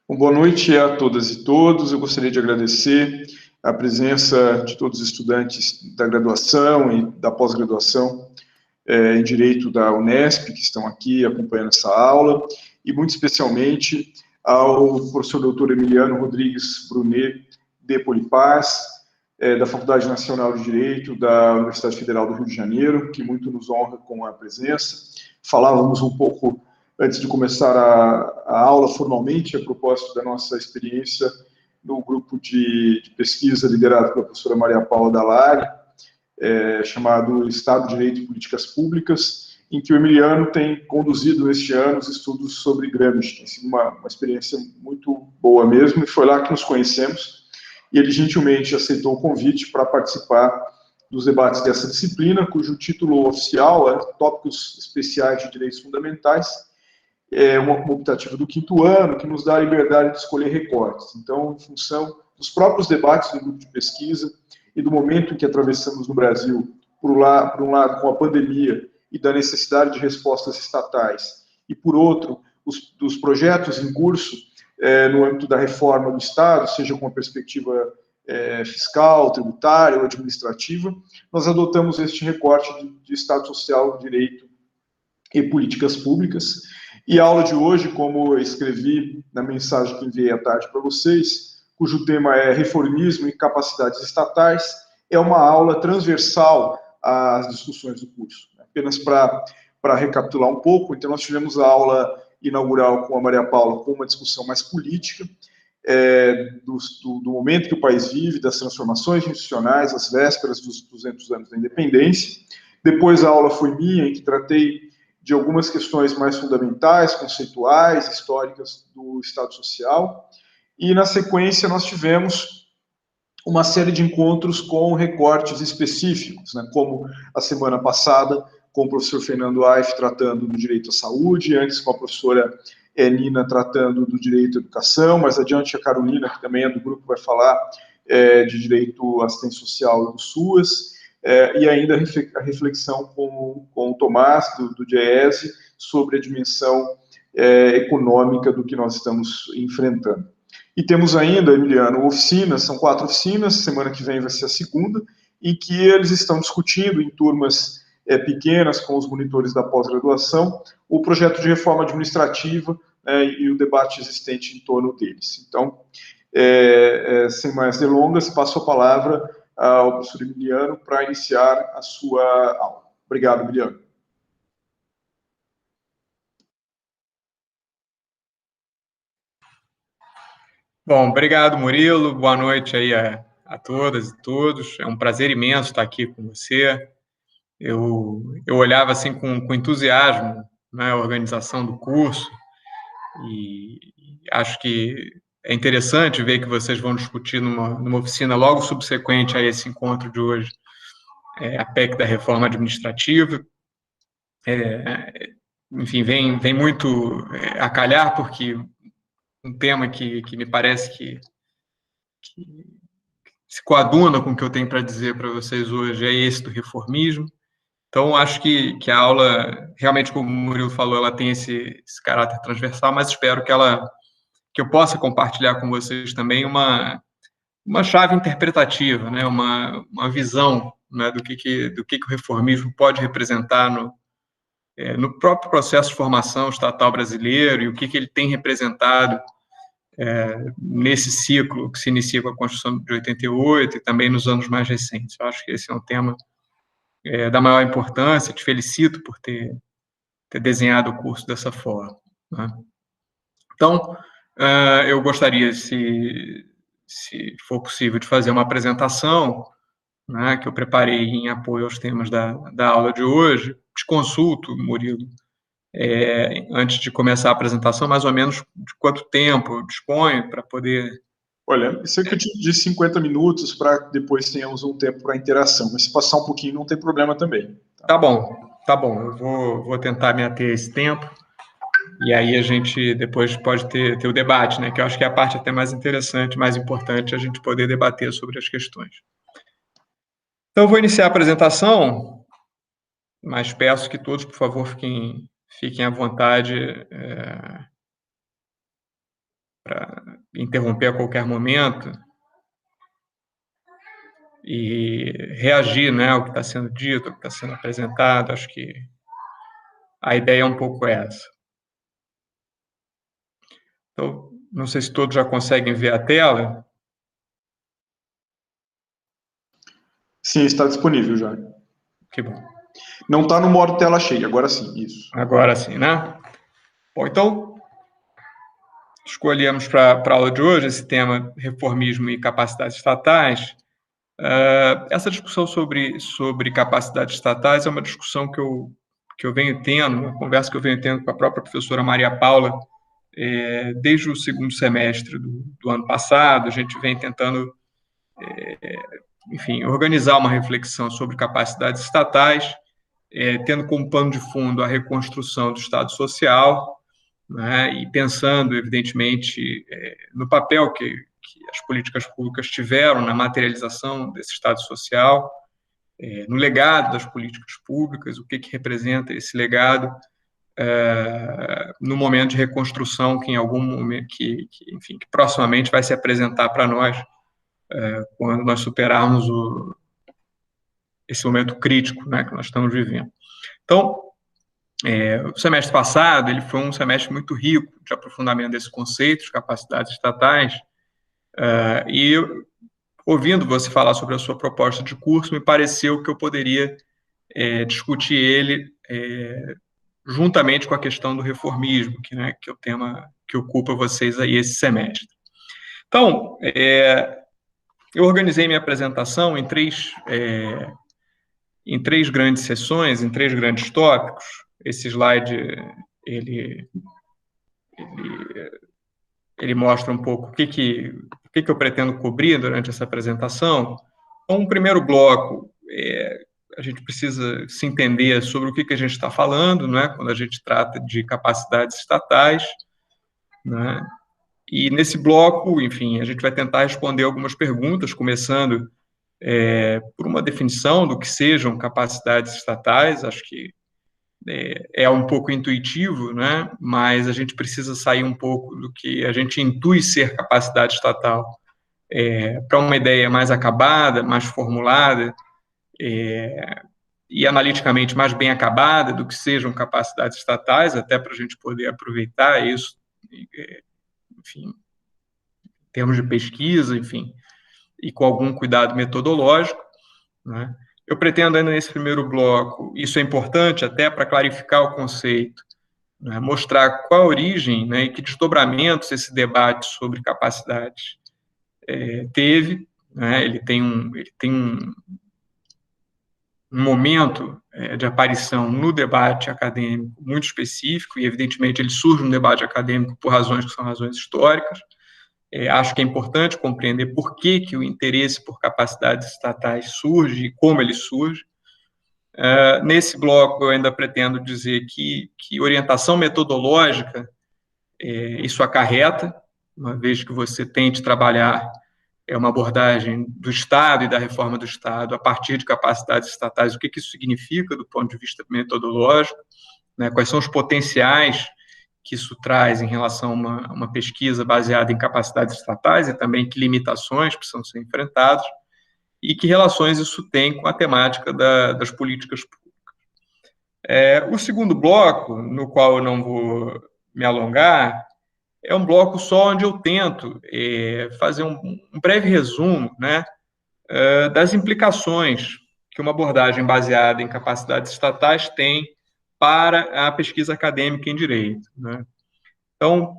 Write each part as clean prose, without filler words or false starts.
Boa noite a todas e todos. Eu gostaria de agradecer a presença de todos os estudantes da graduação e da pós-graduação em Direito da Unesp, que estão aqui acompanhando essa aula, e muito especialmente ao professor doutor Emiliano Rodrigues Brunet de Polipaz, da Faculdade Nacional de Direito da Universidade Federal do Rio de Janeiro, que muito nos honra com a presença. Falávamos um pouco antes de começar a aula formalmente, a propósito da nossa experiência no grupo de pesquisa liderado pela professora Maria Paula Dallari, chamado Estado, Direito e Políticas Públicas, em que o Emiliano tem conduzido este ano os estudos sobre Gramsci. Tem sido uma experiência muito boa mesmo, e foi lá que nos conhecemos, e ele gentilmente aceitou o convite para participar dos debates dessa disciplina, cujo título oficial é Tópicos Especiais de Direitos Fundamentais, uma optativa do 5º ano, que nos dá a liberdade de escolher recortes. Então, em função dos próprios debates do grupo de pesquisa e do momento em que atravessamos no Brasil, por um lado, com a pandemia e da necessidade de respostas estatais, e por outro, dos projetos em curso no âmbito da reforma do Estado, seja com a perspectiva fiscal, tributária ou administrativa, nós adotamos este recorte de Estado Social, Direito e Políticas Públicas. E a aula de hoje, como eu escrevi na mensagem que enviei à tarde para vocês, cujo tema é Reformismo e Capacidades Estatais, é uma aula transversal às discussões do curso. Apenas para recapitular um pouco, então nós tivemos a aula inaugural com a Maria Paula com uma discussão mais política, do momento que o país vive, das transformações institucionais, às vésperas dos 200 anos da independência. Depois a aula foi minha, em que tratei de algumas questões mais fundamentais, conceituais, históricas do Estado Social. E, na sequência, nós tivemos uma série de encontros com recortes específicos, né, como a semana passada, com o professor Fernando Aif tratando do direito à saúde, antes com a professora Nina tratando do direito à educação, mais adiante a Carolina, que também é do grupo, vai falar de direito à assistência social e do SUAS, e ainda a reflexão com o Tomás, do DIEESE, sobre a dimensão econômica do que nós estamos enfrentando. E temos ainda, Emiliano, oficinas, são 4 oficinas, semana que vem vai ser a segunda, em que eles estão discutindo em turmas pequenas com os monitores da pós-graduação o projeto de reforma administrativa e o debate existente em torno deles. Então, sem mais delongas, passo a palavra ao professor Emiliano para iniciar a sua aula. Obrigado, Emiliano. Bom, obrigado, Murilo. Boa noite aí a todas e todos. É um prazer imenso estar aqui com você. Eu olhava assim com entusiasmo, né, a organização do curso, e acho que é interessante ver que vocês vão discutir numa oficina logo subsequente a esse encontro de hoje, a PEC da reforma administrativa. Enfim, vem muito a calhar, porque um tema que me parece que se coaduna com o que eu tenho para dizer para vocês hoje é esse do reformismo. Então, acho que a aula, realmente, como o Murilo falou, ela tem esse caráter transversal, mas espero que eu possa compartilhar com vocês também uma chave interpretativa, né, uma visão, né, do que o reformismo pode representar no próprio processo de formação estatal brasileiro e o que ele tem representado nesse ciclo que se inicia com a Constituição de 88 e também nos anos mais recentes. Eu acho que esse é um tema da maior importância. Te felicito por ter desenhado o curso dessa forma, né? Então, eu gostaria, se for possível, de fazer uma apresentação, né, que eu preparei em apoio aos temas da aula de hoje. Te consulto, Murilo, antes de começar a apresentação, mais ou menos de quanto tempo eu disponho para poder... Olha, cerca de 50 minutos para depois tenhamos um tempo para interação, mas se passar um pouquinho não tem problema também. Tá bom. Eu vou tentar me ater a esse tempo, e aí a gente depois pode ter o debate, né, que eu acho que é a parte até mais interessante, mais importante, a gente poder debater sobre as questões. Então, eu vou iniciar a apresentação, mas peço que todos, por favor, fiquem à vontade interromper a qualquer momento e reagir, né, ao que está sendo dito, ao que está sendo apresentado. Acho que a ideia é um pouco essa. Então, não sei se todos já conseguem ver a tela. Sim, está disponível já. Que bom. Não está no modo tela cheia, agora sim, isso. Agora sim, né? Bom, então, escolhemos para a aula de hoje esse tema reformismo e capacidades estatais. Essa discussão sobre capacidades estatais é uma discussão que eu venho tendo, uma conversa que eu venho tendo com a própria professora Maria Paula, desde o segundo semestre do ano passado. A gente vem tentando, enfim, organizar uma reflexão sobre capacidades estatais, tendo como pano de fundo a reconstrução do Estado Social, né, e pensando, evidentemente, no papel que as políticas públicas tiveram na materialização desse Estado Social, no legado das políticas públicas, o que representa esse legado no momento de reconstrução que em algum momento, enfim, que proximamente vai se apresentar para nós quando nós superarmos esse momento crítico, né, que nós estamos vivendo. Então, o semestre passado ele foi um semestre muito rico de aprofundamento desse conceito de capacidades estatais, e ouvindo você falar sobre a sua proposta de curso, me pareceu que eu poderia discutir ele juntamente com a questão do reformismo, que é o tema que ocupa vocês aí esse semestre. Então, eu organizei minha apresentação em três grandes sessões, em três grandes tópicos. Esse slide, ele mostra um pouco o que eu pretendo cobrir durante essa apresentação. Então, um primeiro bloco, a gente precisa se entender sobre o que a gente está falando, né, quando a gente trata de capacidades estatais, né, e nesse bloco, enfim, a gente vai tentar responder algumas perguntas, começando por uma definição do que sejam capacidades estatais. Acho que é um pouco intuitivo, né? Mas a gente precisa sair um pouco do que a gente intui ser capacidade estatal para uma ideia mais acabada, mais formulada e analiticamente mais bem acabada do que sejam capacidades estatais, até para a gente poder aproveitar isso, enfim, em termos de pesquisa, enfim, e com algum cuidado metodológico, né? Eu pretendo ainda nesse primeiro bloco, isso é importante até para clarificar o conceito, né, mostrar qual a origem, né, e que desdobramentos esse debate sobre capacidades teve, né. Ele tem um momento de aparição no debate acadêmico muito específico, e evidentemente ele surge no debate acadêmico por razões que são razões históricas. Acho que é importante compreender por que o interesse por capacidades estatais surge e como ele surge. Nesse bloco, eu ainda pretendo dizer que orientação metodológica isso acarreta, uma vez que você tente trabalhar uma abordagem do Estado e da reforma do Estado a partir de capacidades estatais. O que isso significa do ponto de vista metodológico, né? Quais são os potenciais que isso traz em relação a uma pesquisa baseada em capacidades estatais e também que limitações precisam ser enfrentadas e que relações isso tem com a temática das políticas públicas. O segundo bloco, no qual eu não vou me alongar, é um bloco só onde eu tento fazer um breve resumo, né, das implicações que uma abordagem baseada em capacidades estatais tem para a pesquisa acadêmica em direito, né? Então,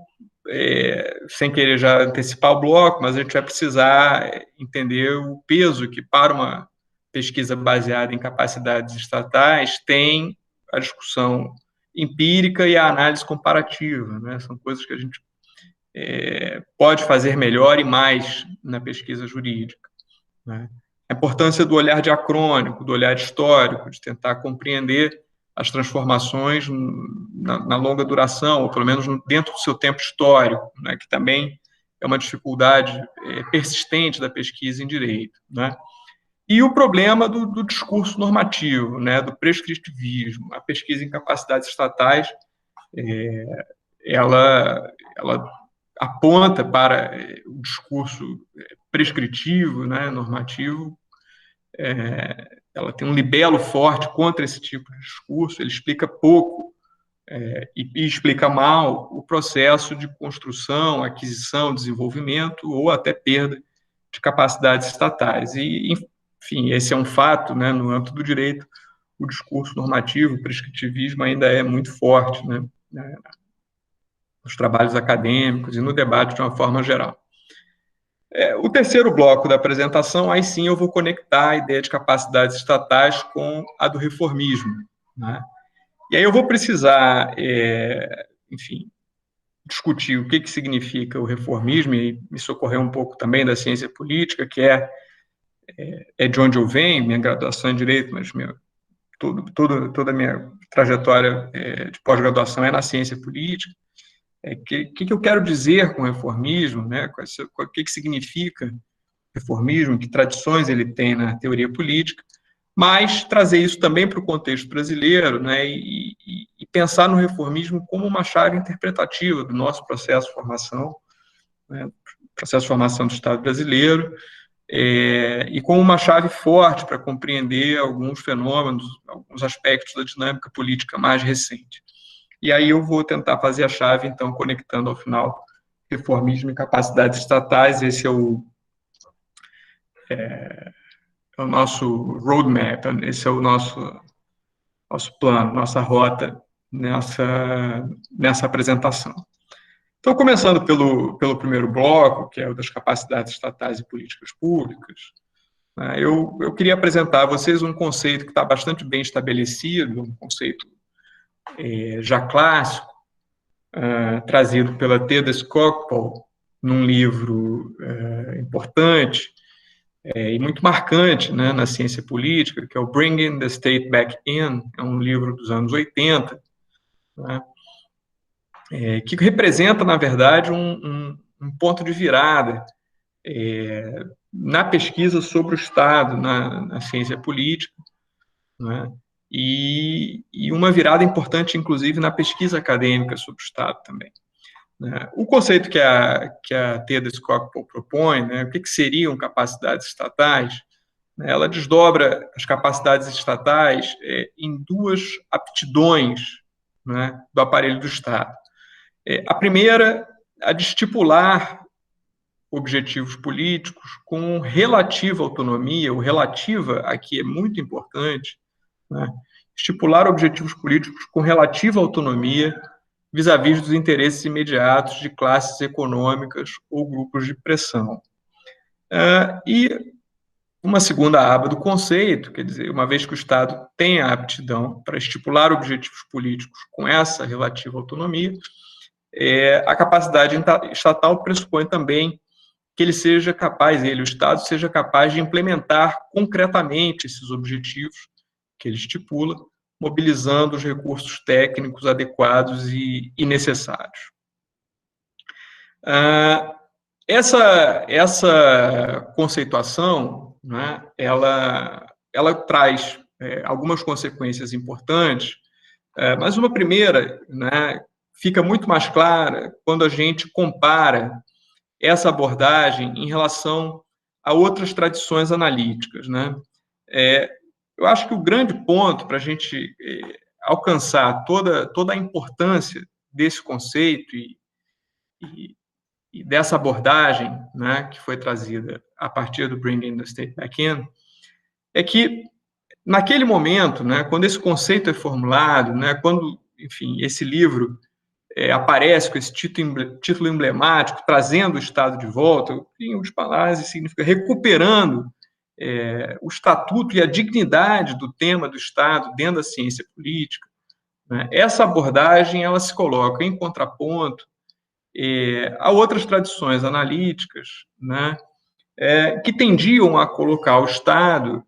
sem querer já antecipar o bloco, mas a gente vai precisar entender o peso que, para uma pesquisa baseada em capacidades estatais, tem a discussão empírica e a análise comparativa, né? São coisas que a gente pode fazer melhor e mais na pesquisa jurídica, né? A importância do olhar diacrônico, do olhar histórico, de tentar compreender as transformações na longa duração, ou pelo menos dentro do seu tempo histórico, né, que também é uma dificuldade persistente da pesquisa em direito, né? E o problema do discurso normativo, né, do prescritivismo. A pesquisa em capacidades estatais, ela aponta para o discurso prescritivo, né, normativo. Ela tem um libelo forte contra esse tipo de discurso. Ele explica pouco e explica mal o processo de construção, aquisição, desenvolvimento ou até perda de capacidades estatais. E, enfim, esse é um fato, né, no âmbito do direito. O discurso normativo, o prescritivismo ainda é muito forte, né, nos trabalhos acadêmicos e no debate de uma forma geral. O terceiro bloco da apresentação, aí sim eu vou conectar a ideia de capacidades estatais com a do reformismo, né? E aí eu vou precisar, enfim, discutir o que significa o reformismo, e me socorrer um pouco também da ciência política, que é de onde eu venho, minha graduação em Direito, mas toda a minha trajetória de pós-graduação é na ciência política. O que eu quero dizer com reformismo, né? O que significa reformismo, que tradições ele tem na teoria política, mas trazer isso também para o contexto brasileiro, né? E pensar no reformismo como uma chave interpretativa do nosso processo de formação, né? Processo de formação do Estado brasileiro, e como uma chave forte para compreender alguns fenômenos, alguns aspectos da dinâmica política mais recente. E aí eu vou tentar fazer a chave, então, conectando ao final reformismo e capacidades estatais. Esse é o nosso roadmap, esse é o nosso plano, nossa rota nessa apresentação. Então, começando pelo primeiro bloco, que é o das capacidades estatais e políticas públicas, né, eu queria apresentar a vocês um conceito que está bastante bem estabelecido, um conceito já clássico, trazido pela Theda Skocpol, num livro importante e muito marcante, né, na ciência política, que é o Bringing the State Back In, é um livro dos anos 80, né, que representa, na verdade, um ponto de virada na pesquisa sobre o Estado, na ciência política, né, e uma virada importante, inclusive, na pesquisa acadêmica sobre o Estado também. Né. O conceito que a Theda Skocpol propõe, né, o que seriam capacidades estatais, né, ela desdobra as capacidades estatais em duas aptidões, né, do aparelho do Estado. A primeira, a de estipular objetivos políticos com relativa autonomia, o relativa aqui é muito importante, né? Estipular objetivos políticos com relativa autonomia vis-à-vis dos interesses imediatos de classes econômicas ou grupos de pressão. E uma segunda aba do conceito, quer dizer, uma vez que o Estado tem a aptidão para estipular objetivos políticos com essa relativa autonomia, a capacidade estatal pressupõe também que o Estado seja capaz de implementar concretamente esses objetivos que ele estipula, mobilizando os recursos técnicos adequados e necessários. Essa conceituação, né, ela traz algumas consequências importantes, mas uma primeira, né, fica muito mais clara quando a gente compara essa abordagem em relação a outras tradições analíticas, né? Eu acho que o grande ponto para a gente alcançar toda a importância desse conceito e dessa abordagem, né, que foi trazida a partir do Bringing the State Back In, é que, naquele momento, né, quando esse conceito é formulado, né, quando, enfim, esse livro aparece com esse título emblemático, trazendo o Estado de volta, em últimas palavras, significa recuperando o estatuto e a dignidade do tema do Estado dentro da ciência política, né? Essa abordagem ela se coloca em contraponto a outras tradições analíticas, né, que tendiam a colocar o Estado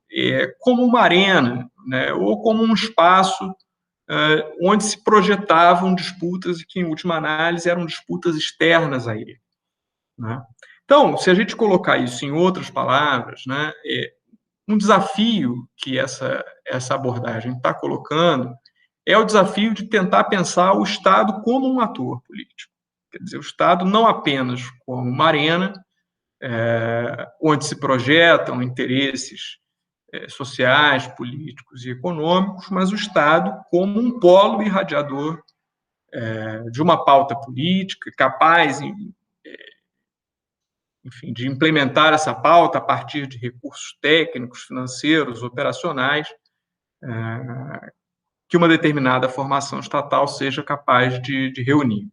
como uma arena, né, ou como um espaço onde se projetavam disputas que, em última análise, eram disputas externas a ele, né? Então, se a gente colocar isso em outras palavras, né, um desafio que essa abordagem está colocando é o desafio de tentar pensar o Estado como um ator político. Quer dizer, o Estado não apenas como uma arena onde se projetam interesses sociais, políticos e econômicos, mas o Estado como um polo irradiador de uma pauta política, capaz, enfim, de implementar essa pauta a partir de recursos técnicos, financeiros, operacionais, que uma determinada formação estatal seja capaz de reunir.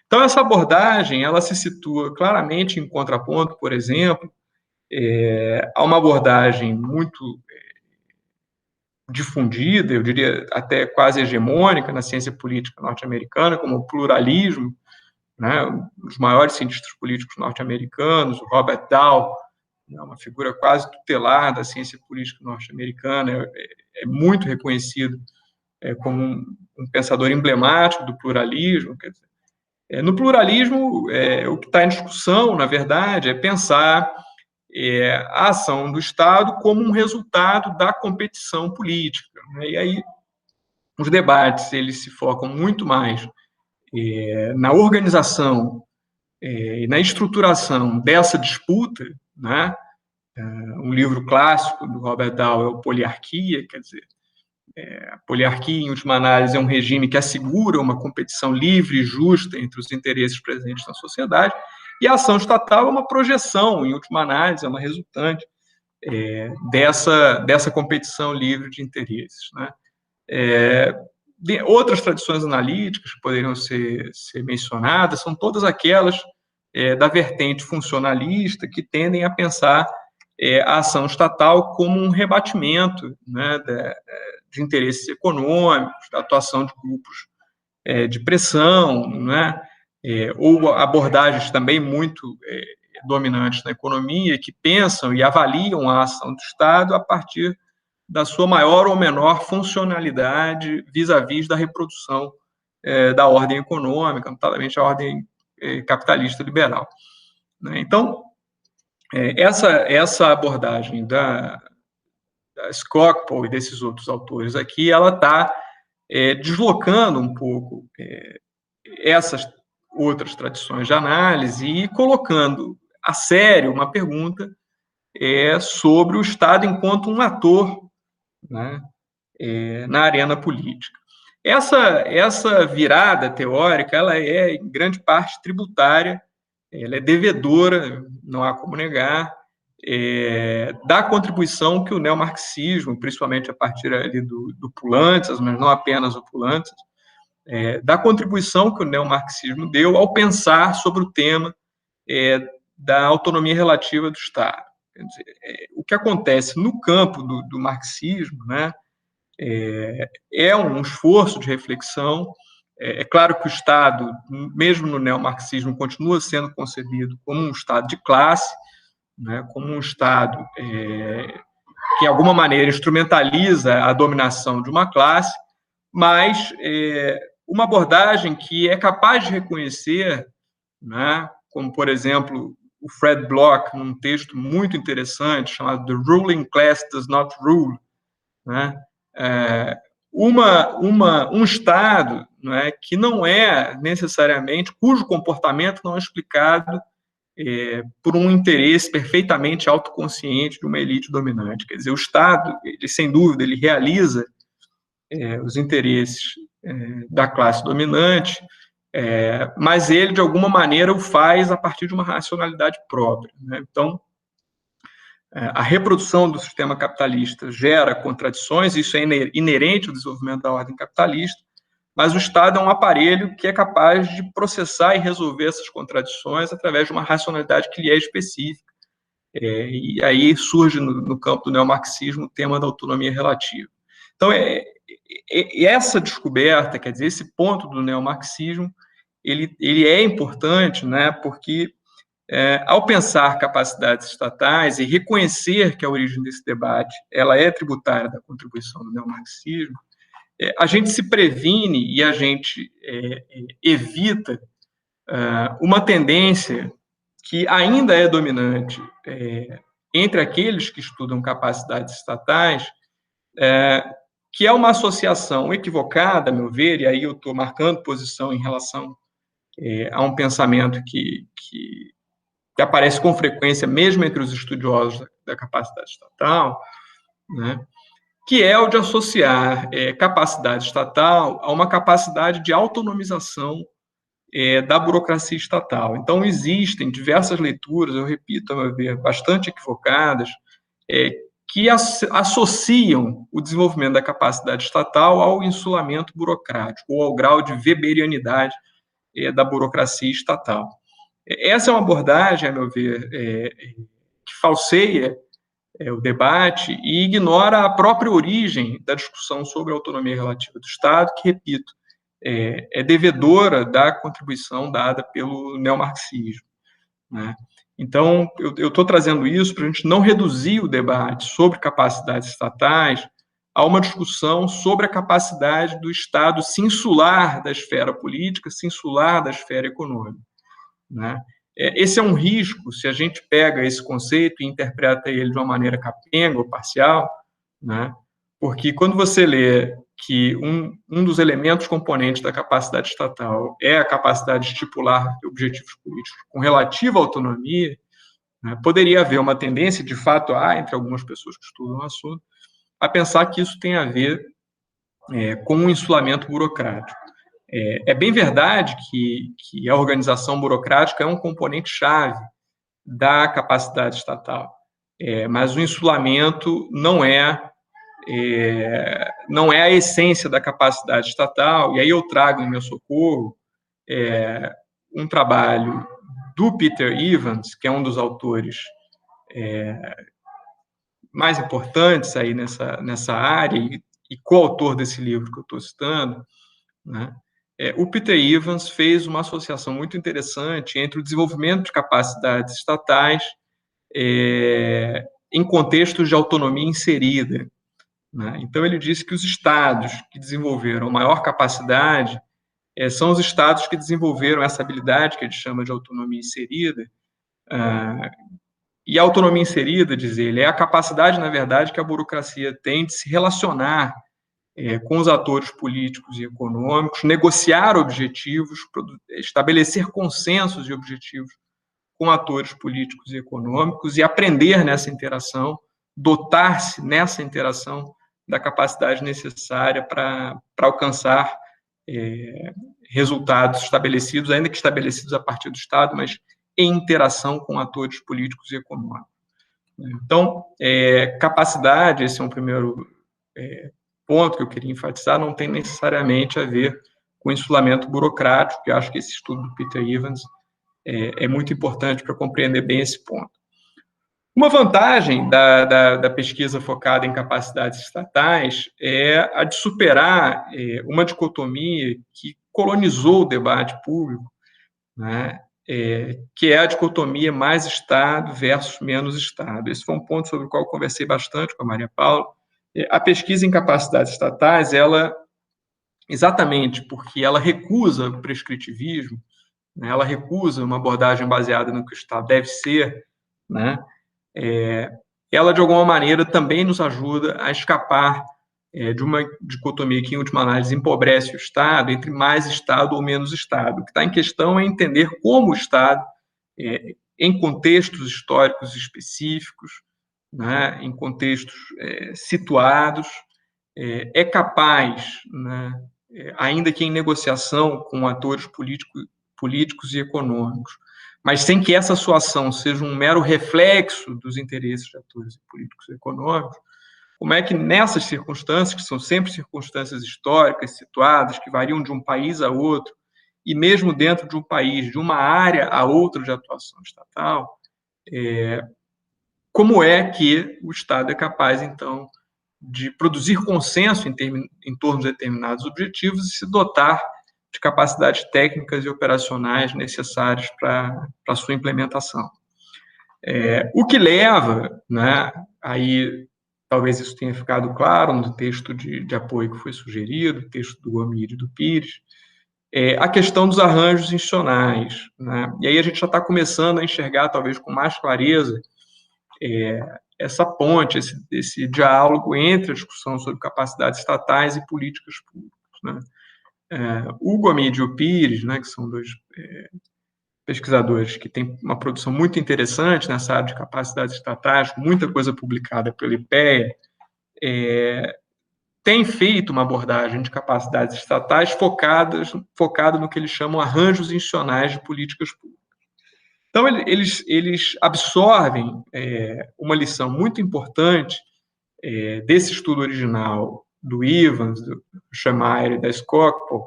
Então, essa abordagem, ela se situa claramente em contraponto, por exemplo, a uma abordagem muito difundida, eu diria até quase hegemônica na ciência política norte-americana, como o pluralismo, né? Os maiores cientistas políticos norte-americanos, o Robert Dahl, uma figura quase tutelar da ciência política norte-americana, é muito reconhecido como um pensador emblemático do pluralismo. Quer dizer, no pluralismo, o que está em discussão, na verdade, é pensar a ação do Estado como um resultado da competição política, né? E aí os debates eles se focam muito mais na organização e na estruturação dessa disputa, né? Um livro clássico do Robert Dahl é o Poliarquia, quer dizer, a poliarquia, em última análise, é um regime que assegura uma competição livre e justa entre os interesses presentes na sociedade, e a ação estatal é uma projeção, em última análise, é uma resultante dessa competição livre de interesses, né? Outras tradições analíticas que poderiam ser mencionadas são todas aquelas da vertente funcionalista que tendem a pensar a ação estatal como um rebatimento, né, de interesses econômicos, da atuação de grupos de pressão, né, ou abordagens também muito dominantes na economia, que pensam e avaliam a ação do Estado a partir da sua maior ou menor funcionalidade vis-à-vis da reprodução da ordem econômica, notadamente a ordem capitalista liberal. Né? Então, essa abordagem da Skocpol e desses outros autores aqui, ela está deslocando um pouco essas outras tradições de análise e colocando a sério uma pergunta sobre o Estado enquanto um ator, né, na arena política. Essa virada teórica, ela é, em grande parte, tributária, ela é devedora, não há como negar, da contribuição que o neomarxismo, principalmente a partir ali do Poulantzas, mas não apenas o Poulantzas, da contribuição que o neomarxismo deu ao pensar sobre o tema da autonomia relativa do Estado. Quer dizer, o que acontece no campo do marxismo, né, é um esforço de reflexão. É claro que o Estado, mesmo no neomarxismo, continua sendo concebido como um Estado de classe, né, como um Estado que, de alguma maneira, instrumentaliza a dominação de uma classe, mas uma abordagem que é capaz de reconhecer, né, como, por exemplo, o Fred Bloch, num texto muito interessante, chamado The Ruling Class Does Not Rule, né, um Estado, né, que não é necessariamente, cujo comportamento não é explicado por um interesse perfeitamente autoconsciente de uma elite dominante. Quer dizer, o Estado, ele, sem dúvida, ele realiza os interesses da classe dominante, mas ele, de alguma maneira, o faz a partir de uma racionalidade própria, né? Então, a reprodução do sistema capitalista gera contradições, isso é inerente ao desenvolvimento da ordem capitalista, mas o Estado é um aparelho que é capaz de processar e resolver essas contradições através de uma racionalidade que lhe é específica. E aí surge no campo do neomarxismo o tema da autonomia relativa. Então, essa descoberta, quer dizer, esse ponto do neomarxismo, ele é importante, né, porque ao pensar capacidades estatais e reconhecer que a origem desse debate ela é tributária da contribuição do neomarxismo, a gente se previne e a gente evita uma tendência que ainda é dominante entre aqueles que estudam capacidades estatais, que é uma associação equivocada, a meu ver, e aí eu estou marcando posição em relação há um pensamento que aparece com frequência, mesmo entre os estudiosos da capacidade estatal, né, que é o de associar capacidade estatal a uma capacidade de autonomização da burocracia estatal. Então, existem diversas leituras, eu repito, a meu ver, bastante equivocadas, que associam o desenvolvimento da capacidade estatal ao insulamento burocrático, ou ao grau de weberianidade da burocracia estatal. Essa é uma abordagem, a meu ver, que falseia o debate e ignora a própria origem da discussão sobre a autonomia relativa do Estado, que, repito, é devedora da contribuição dada pelo neomarxismo, né? Então, eu estou trazendo isso para a gente não reduzir o debate sobre capacidades estatais a uma discussão sobre a capacidade do Estado se insular da esfera política, se insular da esfera econômica, né? Esse é um risco, se a gente pega esse conceito e interpreta ele de uma maneira capenga ou parcial, né? Porque quando você lê que um dos elementos componentes da capacidade estatal é a capacidade de estipular objetivos políticos com relativa autonomia, né, poderia haver uma tendência, de fato há, entre algumas pessoas que estudam o assunto, a pensar que isso tem a ver com um insulamento burocrático. É bem verdade que a organização burocrática é um componente-chave da capacidade estatal, mas o insulamento não é a essência da capacidade estatal, e aí eu trago em meu socorro um trabalho do Peter Evans, que é um dos autores mais importantes aí nessa área, e coautor desse livro que eu estou citando, né? O Peter Evans fez uma associação muito interessante entre o desenvolvimento de capacidades estatais em contextos de autonomia inserida, né? Então, ele disse que os estados que desenvolveram maior capacidade são os estados que desenvolveram essa habilidade que ele chama de autonomia inserida. E a autonomia inserida, diz ele, é a capacidade, na verdade, que a burocracia tem de se relacionar com os atores políticos e econômicos, negociar objetivos, estabelecer consensos e objetivos com atores políticos e econômicos e aprender nessa interação, dotar-se nessa interação da capacidade necessária para alcançar resultados estabelecidos, ainda que estabelecidos a partir do Estado, mas em interação com atores políticos e econômicos. Então, capacidade, esse é um primeiro ponto que eu queria enfatizar, não tem necessariamente a ver com insulamento burocrático, que eu acho que esse estudo do Peter Evans é muito importante para compreender bem esse ponto. Uma vantagem da pesquisa focada em capacidades estatais é a de superar uma dicotomia que colonizou o debate público, né, que é a dicotomia mais Estado versus menos Estado. Esse foi um ponto sobre o qual eu conversei bastante com a Maria Paula. A pesquisa em capacidades estatais, ela, exatamente porque ela recusa o prescritivismo, né, ela recusa uma abordagem baseada no que o Estado deve ser, né, ela, de alguma maneira, também nos ajuda a escapar de uma dicotomia que, em última análise, empobrece o Estado entre mais Estado ou menos Estado. O que está em questão é entender como o Estado, em contextos históricos específicos, né, em contextos situados, é capaz, né, ainda que em negociação com atores políticos e econômicos, mas sem que essa sua ação seja um mero reflexo dos interesses de atores políticos e econômicos, como é que nessas circunstâncias, que são sempre circunstâncias históricas, situadas, que variam de um país a outro, e mesmo dentro de um país, de uma área a outra de atuação estatal, como é que o Estado é capaz, então, de produzir consenso em torno de determinados objetivos e se dotar de capacidades técnicas e operacionais necessárias para a sua implementação. O que leva, né, aí talvez isso tenha ficado claro no texto de apoio que foi sugerido, o texto do Gomide e do Pires, a questão dos arranjos institucionais, né? E aí a gente já está começando a enxergar, talvez com mais clareza, essa ponte, esse diálogo entre a discussão sobre capacidades estatais e políticas públicas, né? O Gomide e o Pires, né, que são dois pesquisadores que têm uma produção muito interessante nessa área de capacidades estatais, muita coisa publicada pelo IPEA, tem feito uma abordagem de capacidades estatais focada no que eles chamam arranjos institucionais de políticas públicas. Então, eles absorvem uma lição muito importante desse estudo original do Evans, do Schemeier e da Skocpol,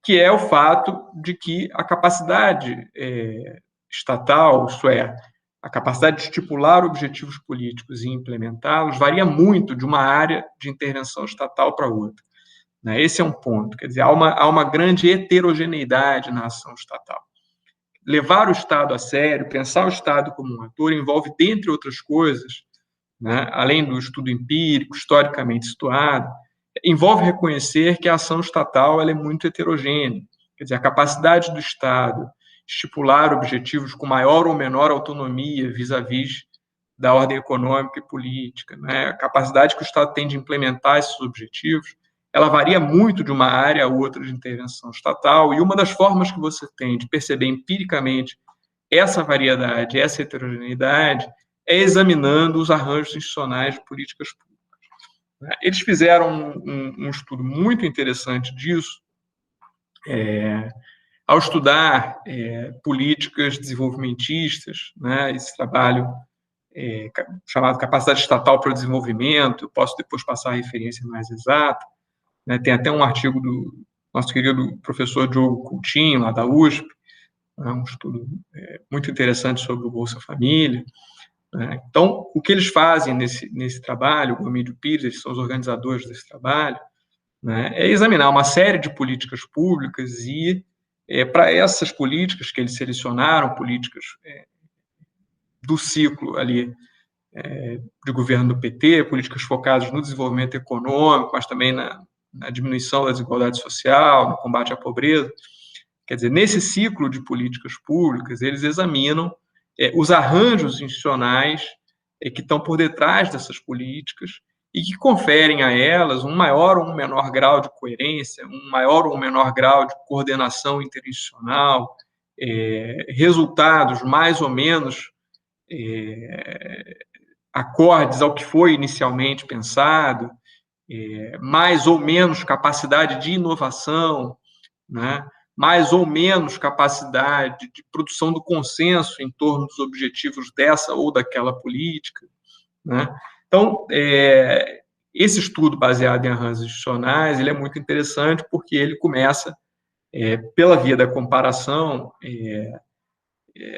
que é o fato de que a capacidade estatal, isto é, a capacidade de estipular objetivos políticos e implementá-los, varia muito de uma área de intervenção estatal para outra. Né? Esse é um ponto. Quer dizer, há uma grande heterogeneidade na ação estatal. Levar o Estado a sério, pensar o Estado como um ator, envolve, dentre outras coisas, né, além do estudo empírico, historicamente situado, envolve reconhecer que a ação estatal ela é muito heterogênea. Quer dizer, a capacidade do Estado estipular objetivos com maior ou menor autonomia vis-à-vis da ordem econômica e política, né, a capacidade que o Estado tem de implementar esses objetivos, ela varia muito de uma área a outra de intervenção estatal, e uma das formas que você tem de perceber empiricamente essa variedade, essa heterogeneidade, é examinando os arranjos institucionais de políticas públicas. Eles fizeram um estudo muito interessante disso, ao estudar políticas desenvolvimentistas, né, esse trabalho chamado Capacidade Estatal para o Desenvolvimento, eu posso depois passar a referência mais exata, né, tem até um artigo do nosso querido professor Diogo Coutinho, lá da USP, um estudo muito interessante sobre o Bolsa Família. Então, o que eles fazem nesse trabalho, o Gomide e o Pires, eles são os organizadores desse trabalho, né, é examinar uma série de políticas públicas e, para essas políticas que eles selecionaram, políticas do ciclo ali de governo do PT, políticas focadas no desenvolvimento econômico, mas também na diminuição da desigualdade social, no combate à pobreza. Quer dizer, nesse ciclo de políticas públicas, eles examinam os arranjos institucionais que estão por detrás dessas políticas e que conferem a elas um maior ou um menor grau de coerência, um maior ou um menor grau de coordenação interinstitucional, resultados mais ou menos acordes ao que foi inicialmente pensado, mais ou menos capacidade de inovação, né? Mais ou menos capacidade de produção do consenso em torno dos objetivos dessa ou daquela política, né? Então, esse estudo baseado em arranjos institucionais, ele é muito interessante porque ele começa, pela via da comparação,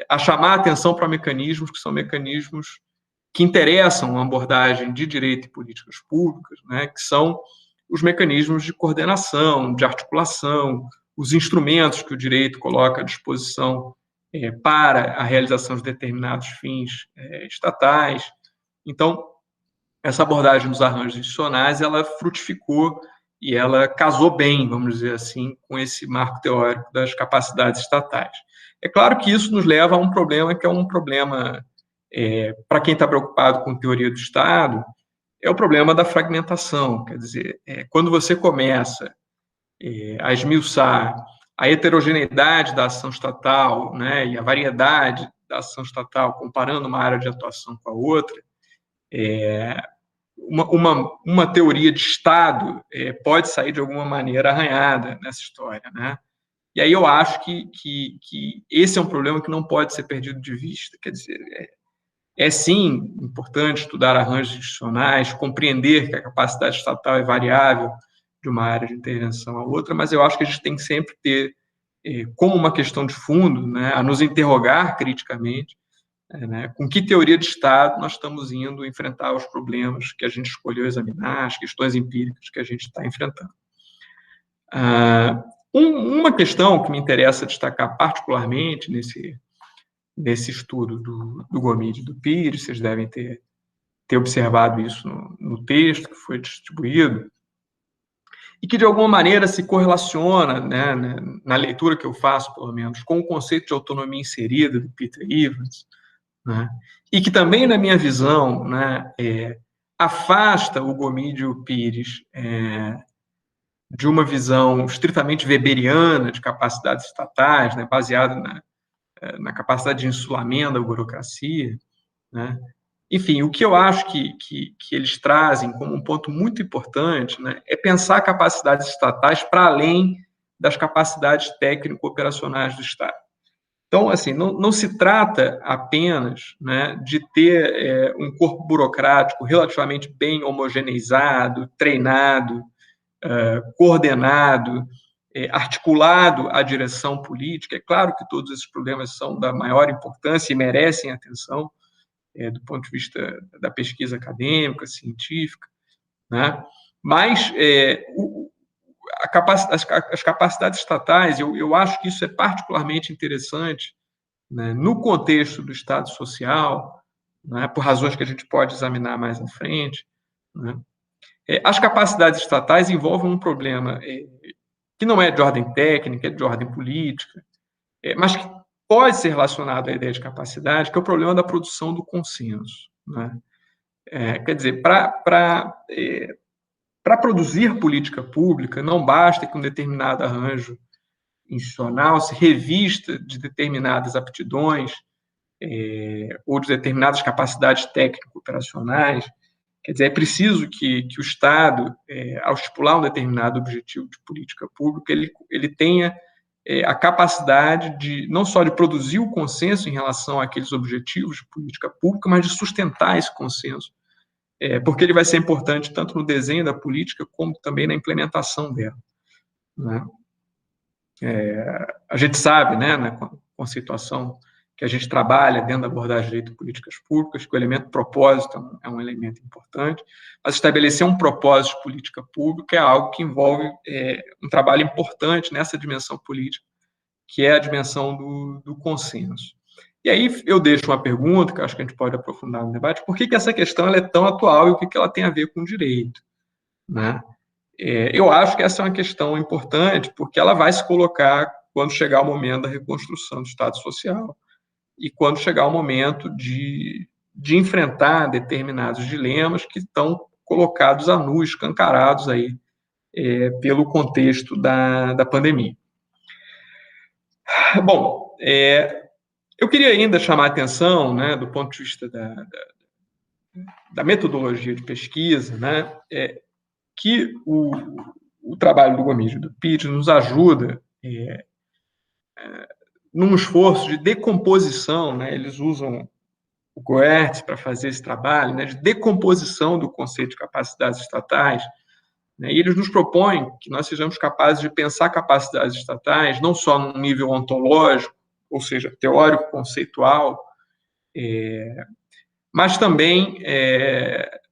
a chamar a atenção para mecanismos que são mecanismos que interessam uma abordagem de direito e políticas públicas, né, que são os mecanismos de coordenação, de articulação, os instrumentos que o direito coloca à disposição para a realização de determinados fins estatais. Então, essa abordagem dos arranjos institucionais, ela frutificou e ela casou bem, vamos dizer assim, com esse marco teórico das capacidades estatais. É claro que isso nos leva a um problema que é um problema, para quem está preocupado com teoria do Estado, é o problema da fragmentação. Quer dizer, quando você começa a esmiuçar a heterogeneidade da ação estatal, né, e a variedade da ação estatal, comparando uma área de atuação com a outra, uma teoria de Estado pode sair de alguma maneira arranhada nessa história, né? E aí eu acho que esse é um problema que não pode ser perdido de vista. Quer dizer, sim importante estudar arranjos institucionais, compreender que a capacidade estatal é variável de uma área de intervenção a outra, mas eu acho que a gente tem que sempre ter, como uma questão de fundo, né, a nos interrogar criticamente, né, com que teoria de Estado nós estamos indo enfrentar os problemas que a gente escolheu examinar, as questões empíricas que a gente está enfrentando. Uma questão que me interessa destacar particularmente nesse estudo do Gomide e do Pires, vocês devem ter observado isso no texto que foi distribuído, e que de alguma maneira se correlaciona, né, na leitura que eu faço, pelo menos, com o conceito de autonomia inserida do Peter Evans, né, e que também, na minha visão, né, afasta o Gomide e o Pires de uma visão estritamente weberiana de capacidades estatais, né, baseada na capacidade de insulamento da burocracia, né? Enfim, o que eu acho que eles trazem como um ponto muito importante, né, é pensar capacidades estatais para além das capacidades técnico-operacionais do Estado. Então, assim, não se trata apenas, né, de ter um corpo burocrático relativamente bem homogeneizado, treinado, coordenado, articulado à direção política. É claro que todos esses problemas são da maior importância e merecem atenção, do ponto de vista da pesquisa acadêmica, científica, né? Mas as capacidades estatais, eu acho que isso é particularmente interessante, né, no contexto do Estado social, né, por razões que a gente pode examinar mais à frente, né. As capacidades estatais envolvem um problema que não é de ordem técnica, é de ordem política, mas que pode ser relacionado à ideia de capacidade, que é o problema da produção do consenso, né? Quer dizer, para produzir política pública, não basta que um determinado arranjo institucional se revista de determinadas aptidões ou de determinadas capacidades técnico-operacionais. Quer dizer, é preciso que o Estado, ao estipular um determinado objetivo de política pública, ele tenha a capacidade de não só de produzir o consenso em relação àqueles objetivos de política pública, mas de sustentar esse consenso, porque ele vai ser importante tanto no desenho da política como também na implementação dela, né? A gente sabe, né, na conceituação que a gente trabalha dentro da abordagem de direito de políticas públicas, que o elemento propósito é um elemento importante, mas estabelecer um propósito de política pública é algo que envolve um trabalho importante nessa dimensão política, que é a dimensão do consenso. E aí eu deixo uma pergunta, que eu acho que a gente pode aprofundar no debate: por que essa questão ela é tão atual e o que ela tem a ver com o direito, né? Eu acho que essa é uma questão importante, porque ela vai se colocar quando chegar o momento da reconstrução do Estado Social e quando chegar o momento de enfrentar determinados dilemas que estão colocados a nu, escancarados aí, pelo contexto da pandemia. Bom, eu queria ainda chamar a atenção, né, do ponto de vista da metodologia de pesquisa, né, que o trabalho do Gomide e do Pitt nos ajuda num esforço de decomposição, né, eles usam o Goethe para fazer esse trabalho, né, de decomposição do conceito de capacidades estatais, né, e eles nos propõem que nós sejamos capazes de pensar capacidades estatais não só num nível ontológico, ou seja, teórico, conceitual, mas também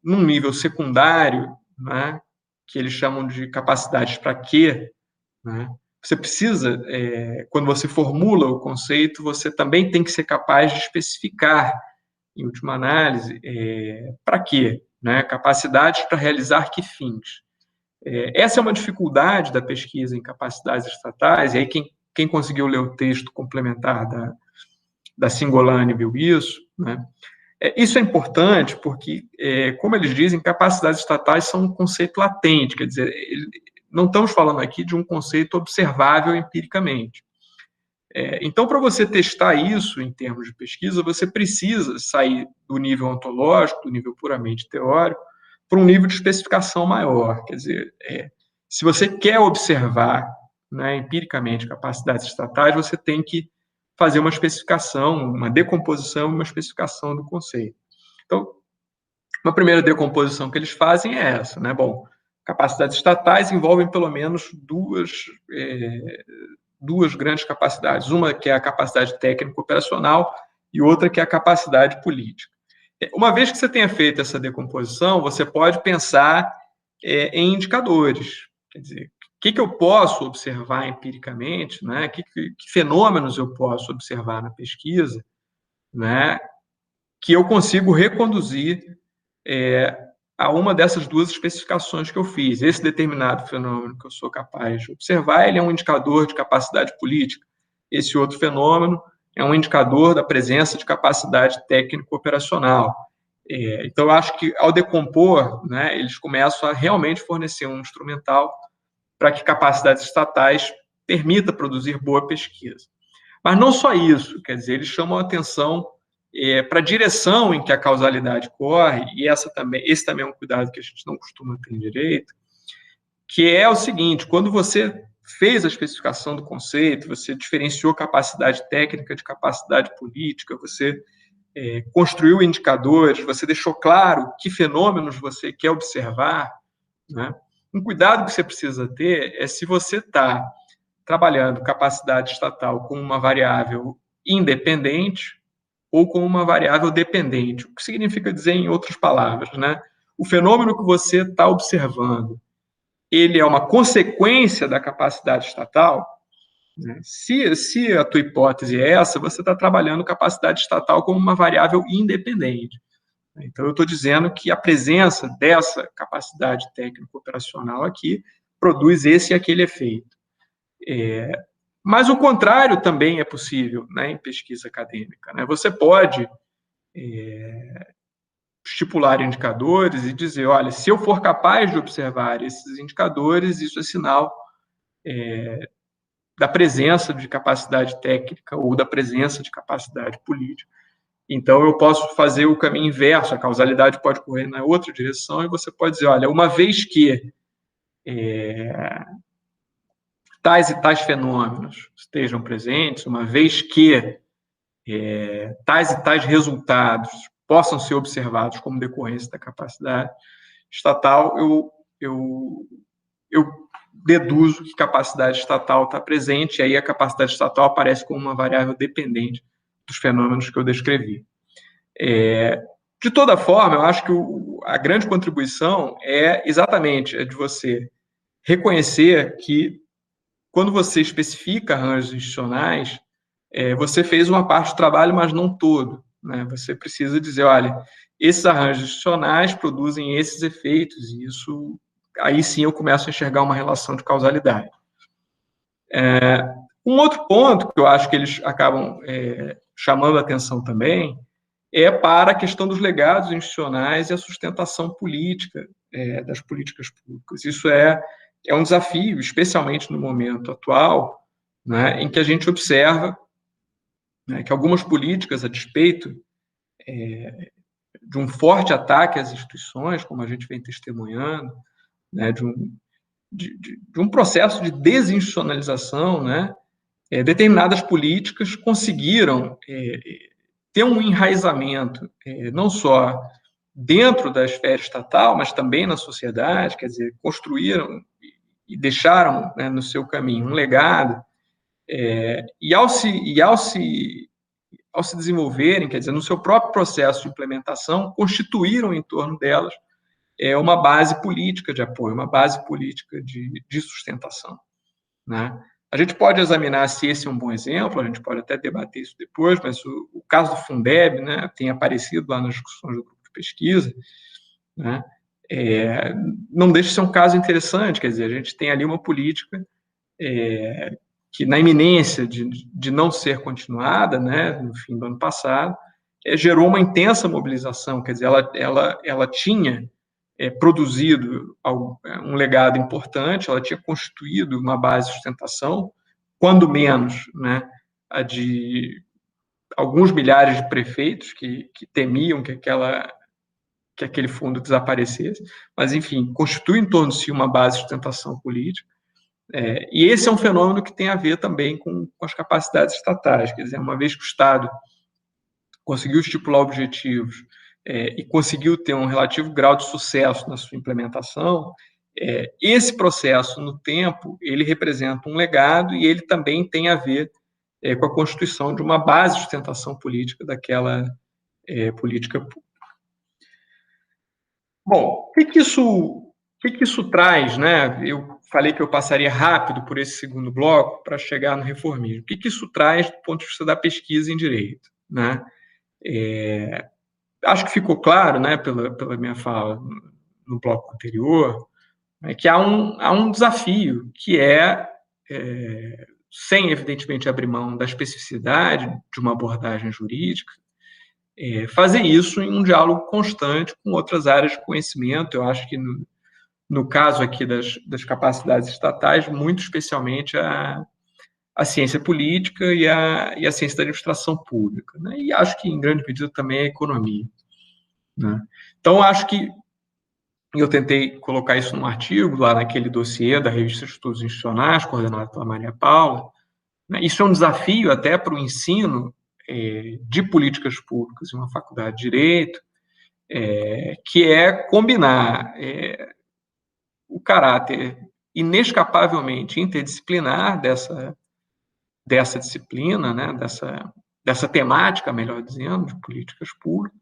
num nível secundário, né, que eles chamam de capacidades para quê, né? Você precisa, quando você formula o conceito, você também tem que ser capaz de especificar, em última análise, para quê, né? Capacidades para realizar que fins. Essa é uma dificuldade da pesquisa em capacidades estatais, e aí quem conseguiu ler o texto complementar da Cingolani viu isso, né? Isso é importante porque, como eles dizem, capacidades estatais são um conceito latente, quer dizer, não estamos falando aqui de um conceito observável empiricamente. Então, para você testar isso em termos de pesquisa, você precisa sair do nível ontológico, do nível puramente teórico, para um nível de especificação maior. Quer dizer, se você quer observar, né, empiricamente capacidades estatais, você tem que fazer uma especificação, uma decomposição, uma especificação do conceito. Então, uma primeira decomposição que eles fazem é essa, né? Bom, capacidades estatais envolvem pelo menos duas grandes capacidades. Uma que é a capacidade técnico-operacional e outra que é a capacidade política. Uma vez que você tenha feito essa decomposição, você pode pensar em indicadores. Quer dizer, o que eu posso observar empiricamente, né? Que fenômenos eu posso observar na pesquisa, né? Que eu consigo reconduzir a uma dessas duas especificações que eu fiz. Esse determinado fenômeno que eu sou capaz de observar, ele é um indicador de capacidade política. Esse outro fenômeno é um indicador da presença de capacidade técnico-operacional. Então, eu acho que, ao decompor, né, eles começam a realmente fornecer um instrumental para que capacidades estatais permita produzir boa pesquisa. Mas não só isso, quer dizer, eles chamam a atenção para a direção em que a causalidade corre, e esse também é um cuidado que a gente não costuma ter em direito, que é o seguinte: quando você fez a especificação do conceito, você diferenciou capacidade técnica de capacidade política, você construiu indicadores, você deixou claro que fenômenos você quer observar, né? Um cuidado que você precisa ter é se você está trabalhando capacidade estatal como uma variável independente ou como uma variável dependente. O que significa dizer, em outras palavras, né? O fenômeno que você está observando, ele é uma consequência da capacidade estatal, né? Se a tua hipótese é essa, você está trabalhando capacidade estatal como uma variável independente. Então, eu estou dizendo que a presença dessa capacidade técnico-operacional aqui produz esse e aquele efeito. Mas o contrário também é possível, né, em pesquisa acadêmica, né? Você pode estipular indicadores e dizer, olha, se eu for capaz de observar esses indicadores, isso é sinal da presença de capacidade técnica ou da presença de capacidade política. Então, eu posso fazer o caminho inverso, a causalidade pode correr na outra direção, e você pode dizer, olha, uma vez que tais e tais fenômenos estejam presentes, uma vez que tais e tais resultados possam ser observados como decorrência da capacidade estatal, eu deduzo que capacidade estatal está presente, e aí a capacidade estatal aparece como uma variável dependente dos fenômenos que eu descrevi. De toda forma, eu acho que a grande contribuição é exatamente a de você reconhecer que, quando você especifica arranjos institucionais, você fez uma parte do trabalho, mas não todo, né? Você precisa dizer, olha, esses arranjos institucionais produzem esses efeitos, e isso, aí sim eu começo a enxergar uma relação de causalidade. Um outro ponto que eu acho que eles acabam chamando a atenção também é para a questão dos legados institucionais e a sustentação política das políticas públicas. Isso é um desafio, especialmente no momento atual, né, em que a gente observa, né, que algumas políticas, a despeito de um forte ataque às instituições, como a gente vem testemunhando, né, de um processo de desinstitucionalização, né, determinadas políticas conseguiram ter um enraizamento, não só dentro da esfera estatal, mas também na sociedade, quer dizer, construíram e deixaram, né, no seu caminho um legado, e ao se desenvolverem, quer dizer, no seu próprio processo de implementação, constituíram em torno delas uma base política de apoio, uma base política de sustentação, né? A gente pode examinar se esse é um bom exemplo, a gente pode até debater isso depois, mas o caso do Fundeb, né, tem aparecido lá nas discussões do grupo de pesquisa, né, não deixa de ser um caso interessante, quer dizer, a gente tem ali uma política que, na iminência de não ser continuada, né, no fim do ano passado, gerou uma intensa mobilização, quer dizer, ela tinha produzido um legado importante, ela tinha constituído uma base de sustentação, quando menos, né, a de alguns milhares de prefeitos que temiam que aquele fundo desaparecesse, mas, enfim, constitui em torno de si uma base de sustentação política, e esse é um fenômeno que tem a ver também com as capacidades estatais, quer dizer, uma vez que o Estado conseguiu estipular objetivos e conseguiu ter um relativo grau de sucesso na sua implementação, esse processo, no tempo, ele representa um legado, e ele também tem a ver com a constituição de uma base de sustentação política daquela política pública. Bom, o que isso traz, né? Eu falei que eu passaria rápido por esse segundo bloco para chegar no reformismo. O que isso traz do ponto de vista da pesquisa em direito, né? Acho que ficou claro, né, pela minha fala no bloco anterior, que há um desafio, que sem, evidentemente, abrir mão da especificidade de uma abordagem jurídica, fazer isso em um diálogo constante com outras áreas de conhecimento. Eu acho que no caso aqui das capacidades estatais, muito especialmente a ciência política e a ciência da administração pública, né? E acho que, em grande medida, também a economia, né? Então, acho que eu tentei colocar isso num artigo, lá naquele dossiê da Revista de Estudos Institucionais, coordenado pela Maria Paula, né? Isso é um desafio até para o ensino de políticas públicas em uma faculdade de Direito, que é combinar o caráter inescapavelmente interdisciplinar dessa disciplina, né, dessa temática, melhor dizendo, de políticas públicas,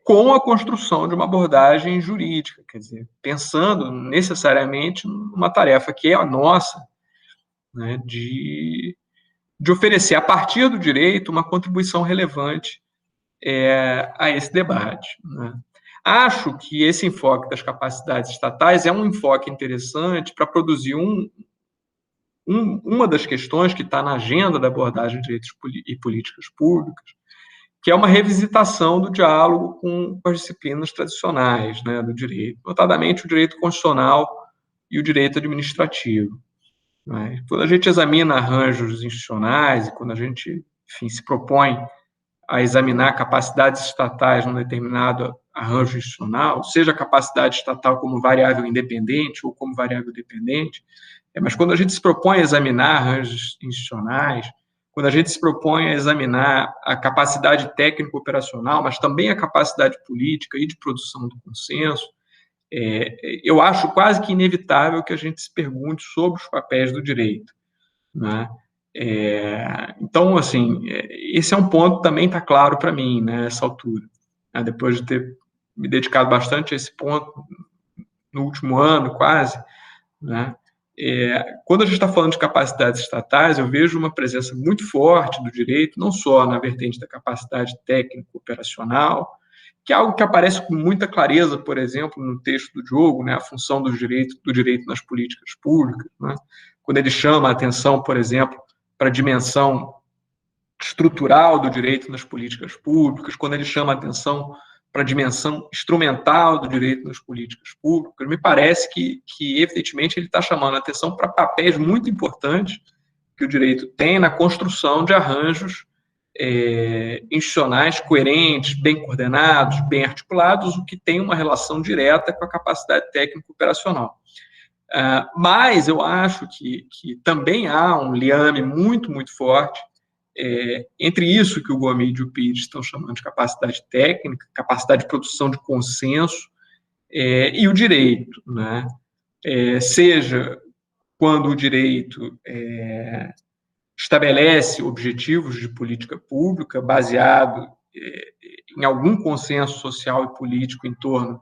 com a construção de uma abordagem jurídica, quer dizer, pensando necessariamente numa tarefa que é a nossa, né, de oferecer, a partir do direito, uma contribuição relevante a esse debate, né? Acho que esse enfoque das capacidades estatais é um enfoque interessante para produzir uma das questões que está na agenda da abordagem de direitos e políticas públicas, que é uma revisitação do diálogo com as disciplinas tradicionais, né, do direito, notadamente o direito constitucional e o direito administrativo, né? Quando a gente examina arranjos institucionais e quando a gente, enfim, se propõe a examinar capacidades estatais num determinado arranjo institucional, seja a capacidade estatal como variável independente ou como variável dependente, mas quando a gente se propõe a examinar arranjos institucionais, quando a gente se propõe a examinar a capacidade técnico-operacional, mas também a capacidade política e de produção do consenso, eu acho quase que inevitável que a gente se pergunte sobre os papéis do direito, né? Então, assim, esse é um ponto que também está claro para mim, né, nessa altura, né, depois de ter me dedicado bastante a esse ponto no último ano, quase, né? Quando a gente está falando de capacidades estatais, eu vejo uma presença muito forte do direito, não só na vertente da capacidade técnico-operacional, que é algo que aparece com muita clareza, por exemplo, no texto do Diogo, né, a função do direito nas políticas públicas, né? Quando ele chama a atenção, por exemplo, para a dimensão estrutural do direito nas políticas públicas, quando ele chama a atenção para a dimensão instrumental do direito nas políticas públicas, me parece que evidentemente, ele está chamando a atenção para papéis muito importantes que o direito tem na construção de arranjos institucionais coerentes, bem coordenados, bem articulados, o que tem uma relação direta com a capacidade técnico-operacional. Mas eu acho que também há um liame muito, muito forte entre isso que o Gomide e o Pires estão chamando de capacidade técnica, capacidade de produção de consenso, e o direito, né? Seja quando o direito estabelece objetivos de política pública baseado em algum consenso social e político em torno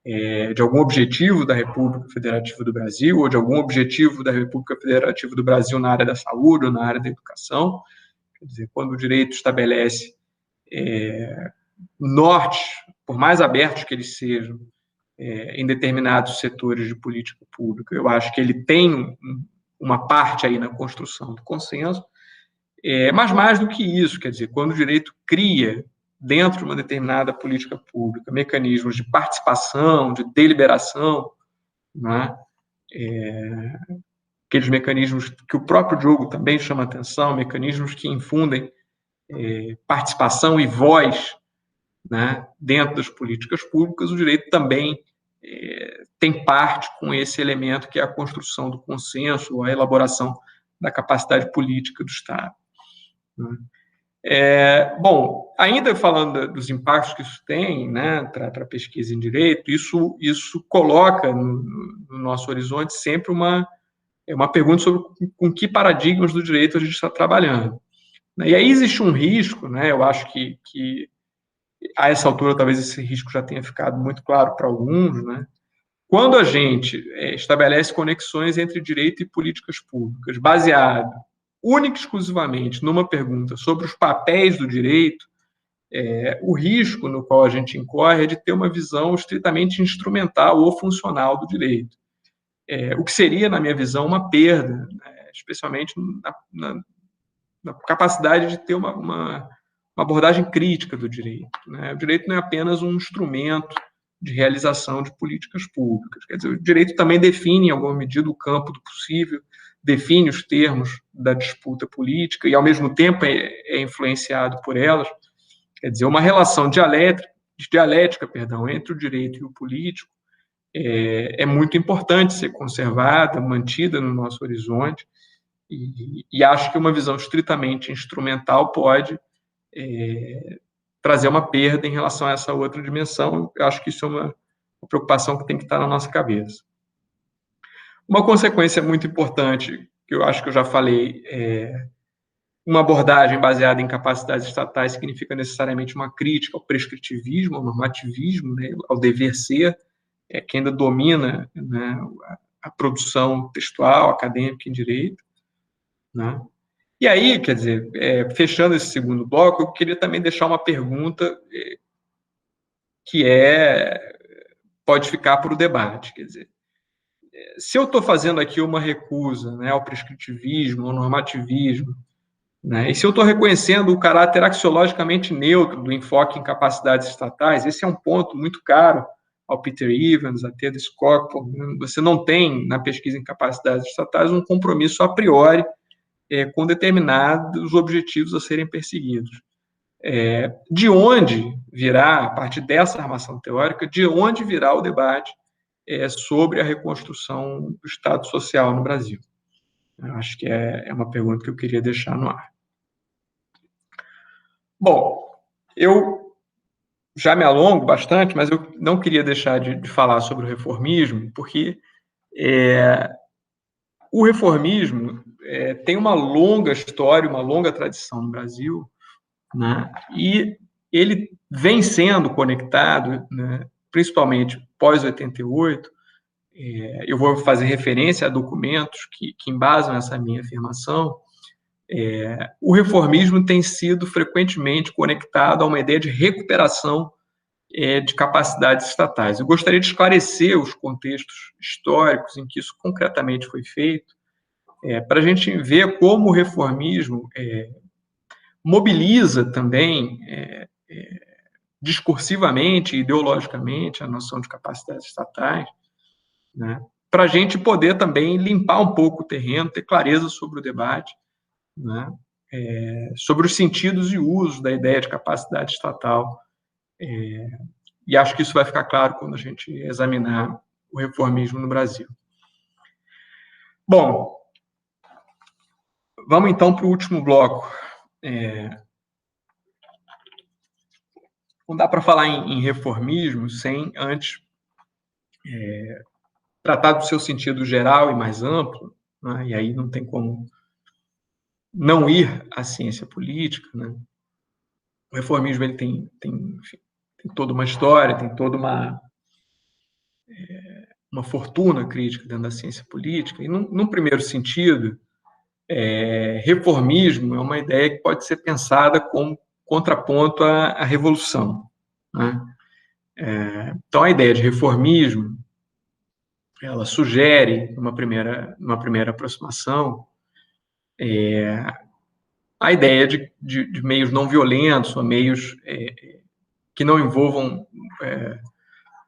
de algum objetivo da República Federativa do Brasil ou de algum objetivo da República Federativa do Brasil na área da saúde ou na área da educação. Quer dizer, quando o direito estabelece nortes, por mais abertos que eles sejam, em determinados setores de política pública, eu acho que ele tem uma parte aí na construção do consenso, mas mais do que isso, quer dizer, quando o direito cria, dentro de uma determinada política pública, mecanismos de participação, de deliberação, né? Aqueles mecanismos que o próprio Diogo também chama atenção, mecanismos que infundem participação e voz, né, dentro das políticas públicas, o direito também tem parte com esse elemento que é a construção do consenso, a elaboração da capacidade política do Estado, né? Bom, ainda falando dos impactos que isso tem, né, para a pesquisa em direito, isso coloca no nosso horizonte sempre uma pergunta sobre com que paradigmas do direito a gente está trabalhando. E aí existe um risco, né, eu acho que a essa altura talvez esse risco já tenha ficado muito claro para alguns, né, quando a gente estabelece conexões entre direito e políticas públicas, baseado única e exclusivamente numa pergunta sobre os papéis do direito, o risco no qual a gente incorre é de ter uma visão estritamente instrumental ou funcional do direito. O que seria, na minha visão, uma perda, né, especialmente na capacidade de ter uma abordagem crítica do direito, né? O direito não é apenas um instrumento de realização de políticas públicas. Quer dizer, o direito também define, em alguma medida, o campo do possível, define os termos da disputa política e, ao mesmo tempo, é influenciado por elas. Quer dizer, uma relação dialética, entre o direito e o político é muito importante ser conservada, mantida no nosso horizonte, e acho que uma visão estritamente instrumental pode trazer uma perda em relação a essa outra dimensão. Eu acho que isso é uma preocupação que tem que estar na nossa cabeça. Uma consequência muito importante, que eu acho que eu já falei, uma abordagem baseada em capacidades estatais significa necessariamente uma crítica ao prescritivismo, ao normativismo, né, ao dever ser, que ainda domina, né, a produção textual, acadêmica em direito, né? E aí, quer dizer, fechando esse segundo bloco, eu queria também deixar uma pergunta que pode ficar para o debate, quer dizer, se eu estou fazendo aqui uma recusa, né, ao prescritivismo, ao normativismo, né, e se eu estou reconhecendo o caráter axiologicamente neutro do enfoque em capacidades estatais, esse é um ponto muito caro ao Peter Evans, a Theda Skocpol, né? Você não tem, na pesquisa em capacidades estatais, um compromisso a priori com determinados objetivos a serem perseguidos. De onde virá, a partir dessa armação teórica, de onde virá o debate sobre a reconstrução do Estado Social no Brasil? Eu acho que é uma pergunta que eu queria deixar no ar. Bom, eu já me alongo bastante, mas eu não queria deixar de falar sobre o reformismo, porque o reformismo tem uma longa história, uma longa tradição no Brasil, né? E ele vem sendo conectado, né, principalmente pós-88. Eu vou fazer referência a documentos que embasam essa minha afirmação. O reformismo tem sido frequentemente conectado a uma ideia de recuperação de capacidades estatais. Eu gostaria de esclarecer os contextos históricos em que isso concretamente foi feito, para a gente ver como o reformismo mobiliza também discursivamente, ideologicamente, a noção de capacidades estatais, né, para a gente poder também limpar um pouco o terreno, ter clareza sobre o debate, né, sobre os sentidos e usos da ideia de capacidade estatal. E acho que isso vai ficar claro quando a gente examinar o reformismo no Brasil. Bom, vamos então para o último bloco. Não dá para falar em reformismo sem antes tratar do seu sentido geral e mais amplo, né? E aí não tem como não ir à ciência política, né? O reformismo ele tem toda uma história, tem toda uma fortuna crítica dentro da ciência política, e num primeiro sentido, reformismo é uma ideia que pode ser pensada como contraponto à revolução, né? Então, a ideia de reformismo, ela sugere, numa primeira aproximação, a ideia de meios não violentos, ou meios que não envolvam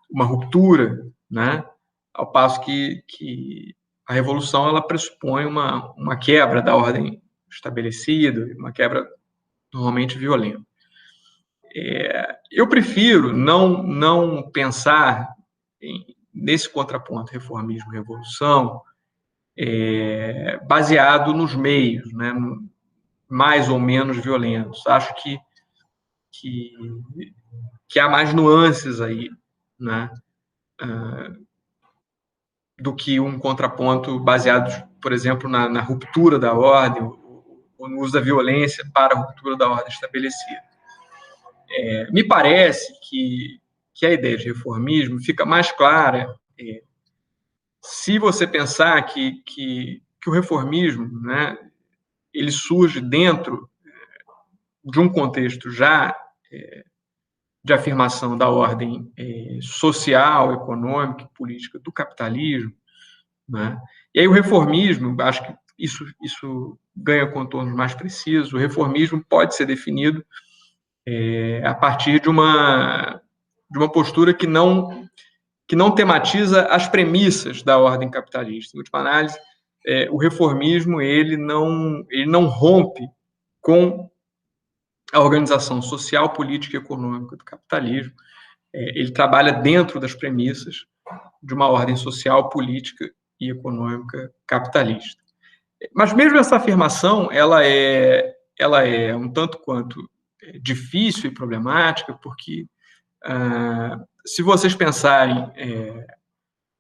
uma ruptura, né? Ao passo que a revolução ela pressupõe uma quebra da ordem estabelecida, uma quebra normalmente violenta. Eu prefiro não pensar nesse contraponto reformismo-revolução baseado nos meios, né, mais ou menos violentos. Acho que há mais nuances aí, né, do que um contraponto baseado, por exemplo, na ruptura da ordem, ou no uso da violência para a ruptura da ordem estabelecida. Me parece que a ideia de reformismo fica mais clara se você pensar que o reformismo, né, ele surge dentro de um contexto já de afirmação da ordem social, econômica e política do capitalismo, né? E aí o reformismo, acho que isso ganha contornos mais precisos. O reformismo pode ser definido a partir de uma uma postura que não tematiza as premissas da ordem capitalista. Em última análise, o reformismo ele não rompe com a organização social, política e econômica do capitalismo. Ele trabalha dentro das premissas de uma ordem social, política e econômica capitalista. Mas mesmo essa afirmação, ela é um tanto quanto difícil e problemática, porque se vocês pensarem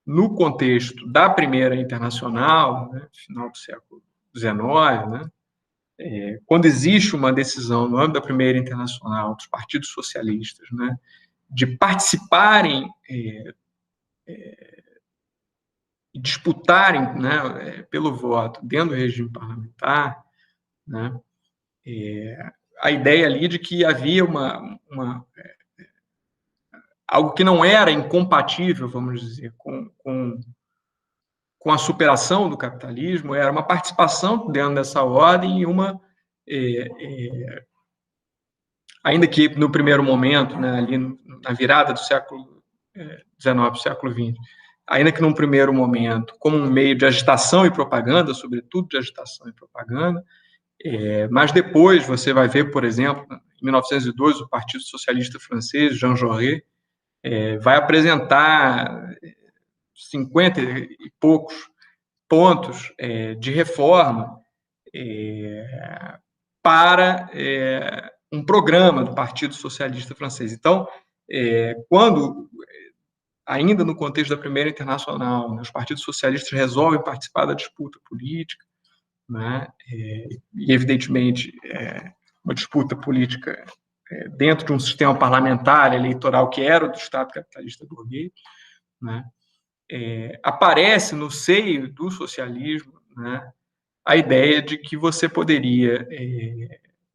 no contexto da Primeira Internacional, né, final do século XIX, né, quando existe uma decisão no âmbito da Primeira Internacional dos partidos socialistas, né, de participarem e disputarem, né, pelo voto dentro do regime parlamentar, né, a ideia ali de que havia algo que não era incompatível, vamos dizer, com a superação do capitalismo, era uma participação dentro dessa ordem e ainda que no primeiro momento, né, ali na virada do século XIX para o século XX, ainda que num primeiro momento, como um meio de agitação e propaganda, sobretudo de agitação e propaganda, mas depois você vai ver, por exemplo, em 1902, o Partido Socialista Francês, Jean Jaurès, vai apresentar 50 e poucos pontos de reforma para um programa do Partido Socialista Francês. Então, quando, ainda no contexto da Primeira Internacional, né, os partidos socialistas resolvem participar da disputa política, né, e, evidentemente, uma disputa política dentro de um sistema parlamentar, eleitoral, que era o do Estado capitalista burguês, né, aparece no seio do socialismo, né, a ideia de que você poderia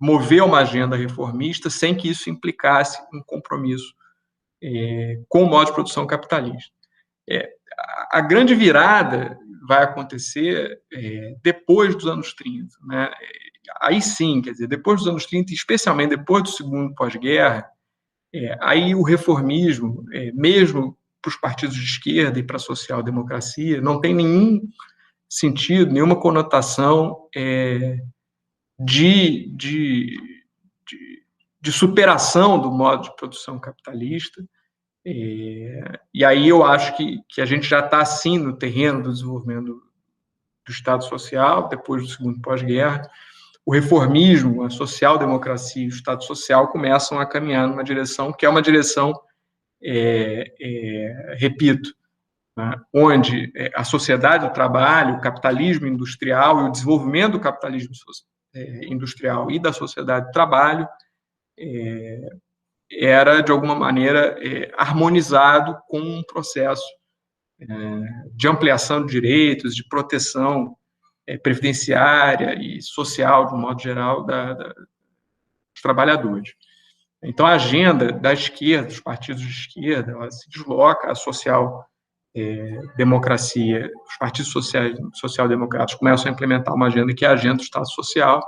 mover uma agenda reformista sem que isso implicasse um compromisso com o modo de produção capitalista. A grande virada vai acontecer depois dos anos 30. Né? Aí sim, quer dizer, depois dos anos 30, especialmente depois do segundo pós-guerra, aí o reformismo, mesmo para os partidos de esquerda e para a social-democracia, não tem nenhum sentido, nenhuma conotação de superação do modo de produção capitalista. E aí eu acho que a gente já está, sim, no terreno do desenvolvimento do Estado Social, depois do segundo pós-guerra. O reformismo, a social-democracia e o Estado Social começam a caminhar numa direção que é uma direção, repito, né, onde a sociedade do trabalho, o capitalismo industrial e o desenvolvimento do capitalismo industrial e da sociedade do trabalho era, de alguma maneira, harmonizado com um processo de ampliação de direitos, de proteção previdenciária e social, de um modo geral, dos trabalhadores. Então, a agenda da esquerda, dos partidos de esquerda, ela se desloca, a social-democracia, os partidos social-democráticos começam a implementar uma agenda que é a agenda do Estado Social,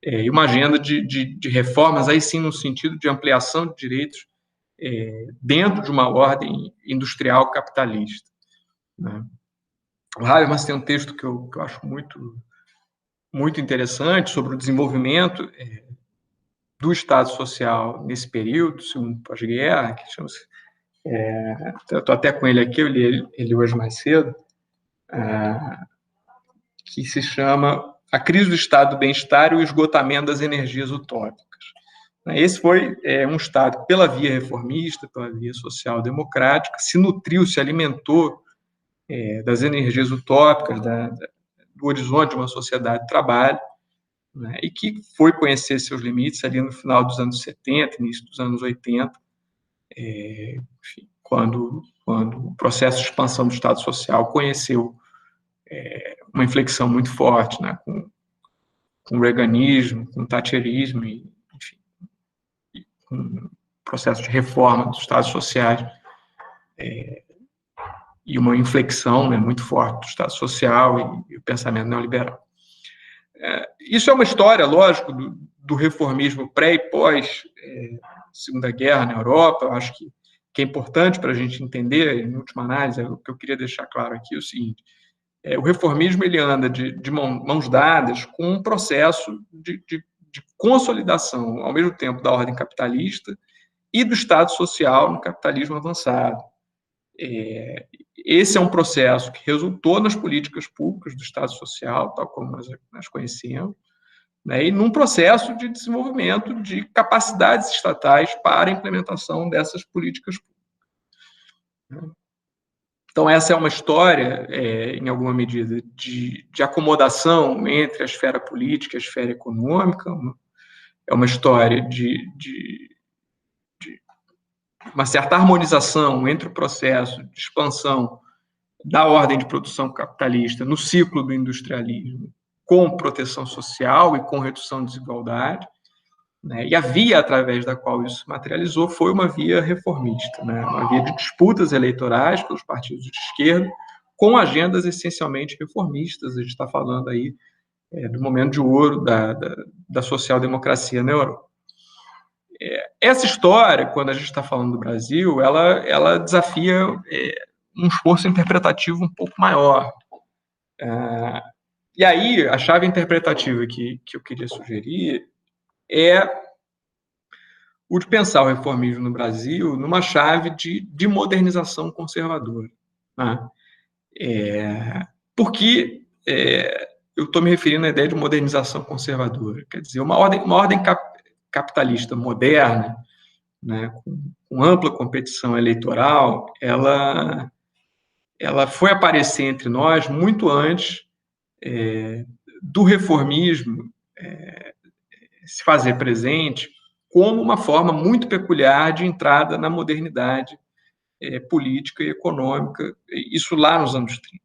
e uma agenda de reformas, aí sim, no sentido de ampliação de direitos dentro de uma ordem industrial capitalista. Né? O Habermas tem um texto que eu acho muito, muito interessante sobre o desenvolvimento do Estado Social nesse período, segundo pós-guerra, que chama-se... eu estou até com ele aqui, eu li ele hoje mais cedo, que se chama A Crise do Estado do Bem-Estar e o Esgotamento das Energias Utópicas. Esse foi um Estado, pela via reformista, pela via social-democrática, se nutriu, se alimentou das energias utópicas, do horizonte de uma sociedade de trabalho, né, e que foi conhecer seus limites ali no final dos anos 70, início dos anos 80, enfim, quando o processo de expansão do Estado Social conheceu uma inflexão muito forte, né, com o reaganismo, com o thatcherismo, enfim, com o processo de reforma dos Estados sociais, e uma inflexão, né, muito forte do Estado Social e o pensamento neoliberal. Isso é uma história, lógico, do reformismo pré e pós Segunda Guerra na Europa. Eu acho que que é importante para a gente entender, em última análise, o que eu queria deixar claro aqui é o seguinte: o reformismo ele anda de mãos dadas com um processo de consolidação, ao mesmo tempo, da ordem capitalista e do Estado social no capitalismo avançado. Esse é um processo que resultou nas políticas públicas do Estado social, tal como nós conhecemos, né, e num processo de desenvolvimento de capacidades estatais para a implementação dessas políticas públicas. Então, essa é uma história, em alguma medida, de acomodação entre a esfera política e a esfera econômica, é uma história de uma certa harmonização entre o processo de expansão da ordem de produção capitalista no ciclo do industrialismo, com proteção social e com redução de desigualdade, né? E a via através da qual isso se materializou foi uma via reformista, né? Uma via de disputas eleitorais pelos partidos de esquerda, com agendas essencialmente reformistas. A gente está falando aí do momento de ouro da social-democracia na Europa. Essa história, quando a gente está falando do Brasil, ela desafia um esforço interpretativo um pouco maior. E aí, a chave interpretativa que eu queria sugerir é o de pensar o reformismo no Brasil numa chave de modernização conservadora. Né? Porque eu estou me referindo à ideia de modernização conservadora. Quer dizer, uma ordem capitalista moderna, né, com ampla competição eleitoral, ela foi aparecer entre nós muito antes do reformismo se fazer presente como uma forma muito peculiar de entrada na modernidade política e econômica, isso lá nos anos 30.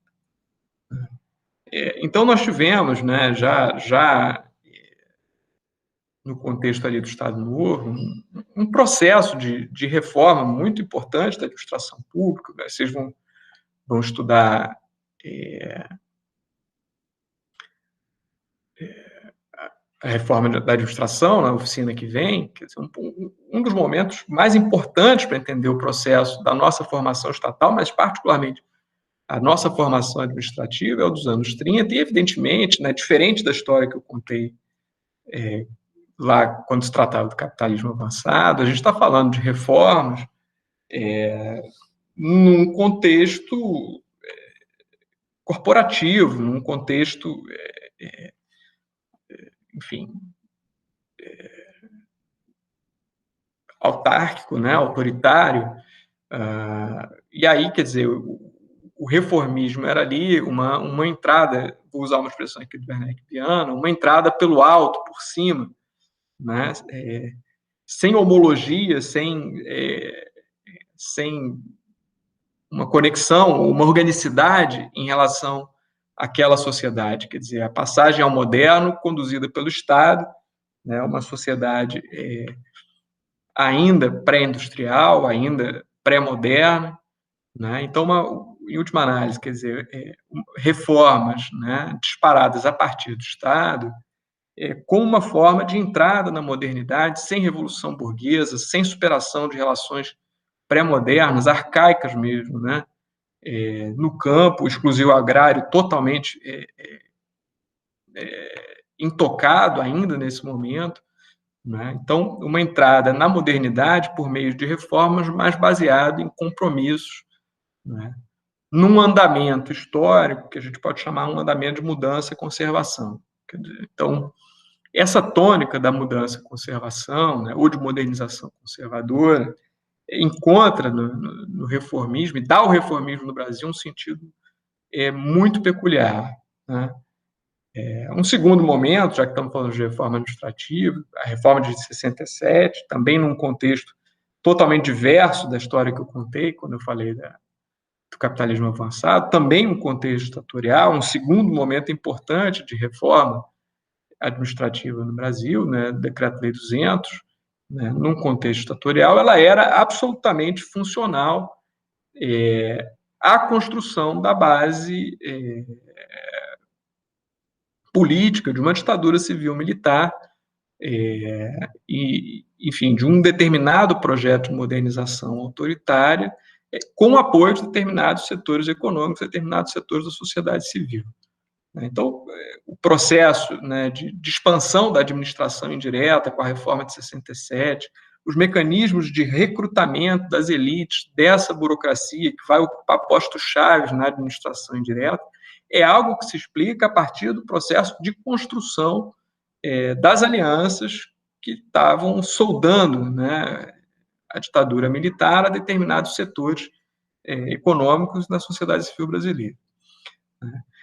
Então, nós tivemos, né, já no contexto ali do Estado Novo, um processo de reforma muito importante da administração pública. Vocês vão estudar a reforma da administração na oficina que vem. Quer dizer, um dos momentos mais importantes para entender o processo da nossa formação estatal, mas particularmente a nossa formação administrativa, é o dos anos 30, e, evidentemente, né, diferente da história que eu contei lá quando se tratava do capitalismo avançado, a gente está falando de reformas num contexto corporativo, num contexto, enfim, autárquico, né, autoritário. E aí, quer dizer, o reformismo era ali uma entrada, vou usar uma expressão aqui do Werner Viana, uma entrada pelo alto, por cima, né, sem homologia, sem uma conexão, uma organicidade em relação àquela sociedade. Quer dizer, a passagem ao moderno conduzida pelo Estado, né, uma sociedade ainda pré-industrial, ainda pré-moderna, né? Então, em última análise, quer dizer, reformas, né, disparadas a partir do Estado, como uma forma de entrada na modernidade, sem revolução burguesa, sem superação de relações pré-modernas, arcaicas mesmo, né? No campo, o exclusivo agrário totalmente intocado ainda nesse momento, né? Então, uma entrada na modernidade por meio de reformas, mas baseado em compromissos, né, num andamento histórico que a gente pode chamar um andamento de mudança e conservação. Quer dizer, então, essa tônica da mudança e conservação, né, ou de modernização conservadora, encontra no reformismo, e dá ao reformismo no Brasil um sentido muito peculiar. Né? Um segundo momento, já que estamos falando de reforma administrativa, a reforma de 67, também num contexto totalmente diverso da história que eu contei, quando eu falei do capitalismo avançado, também um contexto ditatorial, um segundo momento importante de reforma administrativa no Brasil, né, Decreto-Lei 200, né, num contexto ditatorial, ela era absolutamente funcional à construção da base política de uma ditadura civil-militar, e enfim, de um determinado projeto de modernização autoritária, com o apoio de determinados setores econômicos, determinados setores da sociedade civil. Então, o processo, né, de expansão da administração indireta com a reforma de 67, os mecanismos de recrutamento das elites dessa burocracia que vai ocupar postos-chave na administração indireta, é algo que se explica a partir do processo de construção das alianças que estavam soldando, né, a ditadura militar a determinados setores econômicos na sociedade civil brasileira.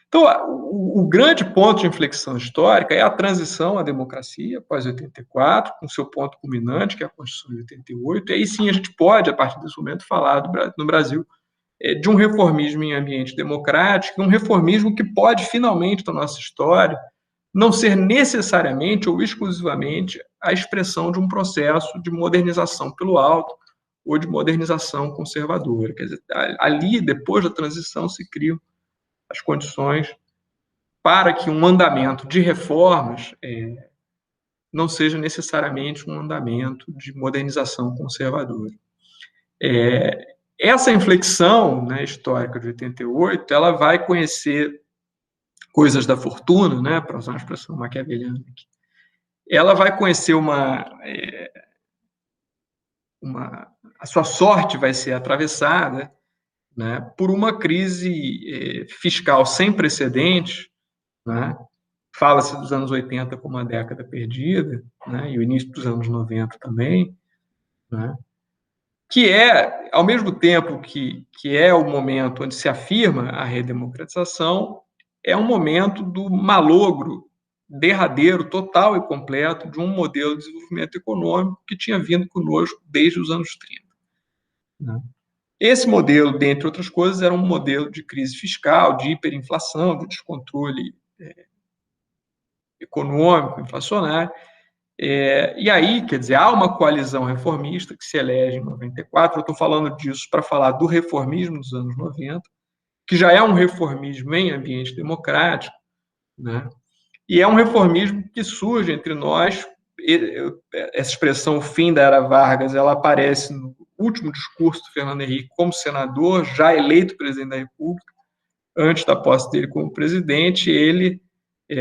Então, o grande ponto de inflexão histórica é a transição à democracia após 84, com seu ponto culminante, que é a Constituição de 88, e aí sim a gente pode, a partir desse momento, falar no Brasil de um reformismo em ambiente democrático, um reformismo que pode, finalmente, na nossa história, não ser necessariamente ou exclusivamente a expressão de um processo de modernização pelo alto ou de modernização conservadora. Quer dizer, ali, depois da transição, se criam as condições para que um andamento de reformas não seja necessariamente um andamento de modernização conservadora. Essa inflexão, né, histórica de 88, ela vai conhecer coisas da fortuna, né, para usar uma expressão maquiaveliana aqui. Ela vai conhecer a sua sorte vai ser atravessada, né, por uma crise fiscal sem precedentes, né? Fala-se dos anos 80 como uma década perdida, né, e o início dos anos 90 também, né, que é, ao mesmo tempo que é o momento onde se afirma a redemocratização, é um momento do malogro derradeiro, total e completo de um modelo de desenvolvimento econômico que tinha vindo conosco desde os anos 30. Né? Esse modelo, dentre outras coisas, era um modelo de crise fiscal, de hiperinflação, de descontrole econômico, inflacionário. E aí, quer dizer, há uma coalizão reformista que se elege em 94, eu estou falando disso para falar do reformismo dos anos 90, que já é um reformismo em ambiente democrático, né? E é um reformismo que surge entre nós. Essa expressão, o fim da era Vargas, ela aparece no último discurso do Fernando Henrique como senador, já eleito presidente da República. Antes da posse dele como presidente, ele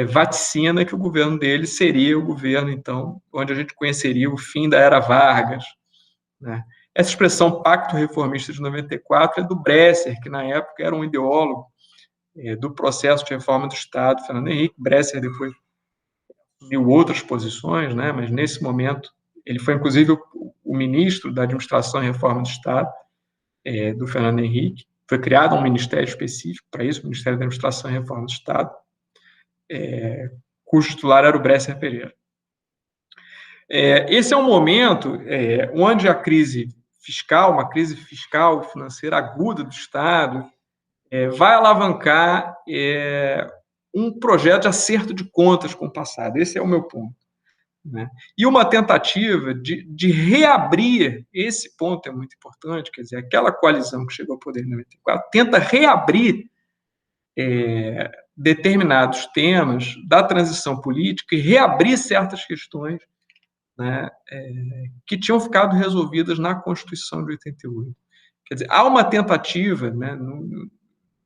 vaticina que o governo dele seria o governo, então, onde a gente conheceria o fim da era Vargas. Né? Essa expressão Pacto Reformista de 94 é do Bresser, que na época era um ideólogo do processo de reforma do Estado, Fernando Henrique. Bresser depois viu outras posições, né? Mas nesse momento ele foi, inclusive, o ministro da Administração e Reforma do Estado, do Fernando Henrique. Foi criado um ministério específico para isso, o Ministério da Administração e Reforma do Estado, cujo titular era o Bresser Pereira. Esse é um momento onde a crise fiscal, uma crise fiscal financeira aguda do Estado, vai alavancar um projeto de acerto de contas com o passado. Esse é o meu ponto. Né? E uma tentativa de reabrir, esse ponto é muito importante, quer dizer, aquela coalizão que chegou ao poder em 94 tenta reabrir determinados temas da transição política e reabrir certas questões, né, que tinham ficado resolvidas na Constituição de 88. Quer dizer, há uma tentativa, né,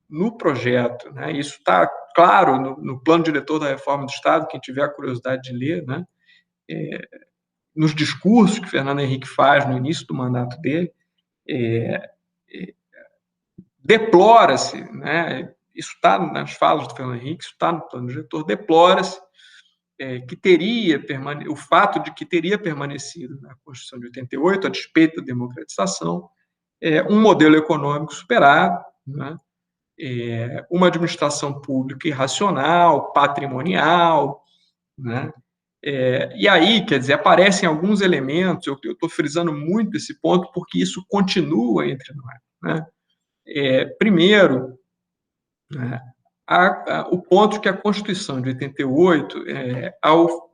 no projeto, né, isso está claro no plano diretor da reforma do Estado, quem tiver a curiosidade de ler, né, nos discursos que Fernando Henrique faz no início do mandato dele, deplora-se, né, isso está nas falas do Fernando Henrique, isso está no plano diretor, deplora-se que o fato de que teria permanecido na Constituição de 88, a despeito da democratização, um modelo econômico superado, né, uma administração pública irracional, patrimonial, né? E aí, quer dizer, aparecem alguns elementos, eu estou frisando muito esse ponto, porque isso continua entre nós. Né? Primeiro, né, o ponto que a Constituição de 88, ao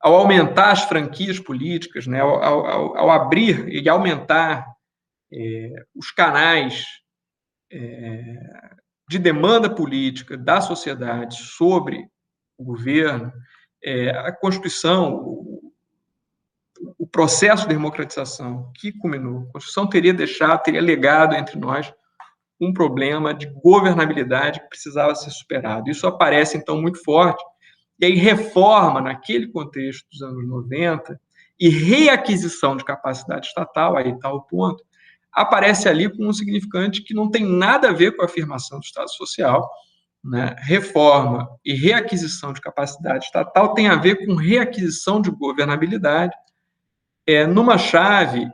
aumentar as franquias políticas, né, ao abrir e aumentar os canais de demanda política da sociedade sobre o governo, a Constituição, processo de democratização que culminou, a Constituição teria legado entre nós um problema de governabilidade que precisava ser superado. Isso aparece, então, muito forte. E aí, reforma, naquele contexto dos anos 90, e reaquisição de capacidade estatal, aí está o ponto, aparece ali com um significante que não tem nada a ver com a afirmação do Estado Social, né? Reforma e reaquisição de capacidade estatal tem a ver com reaquisição de governabilidade, numa chave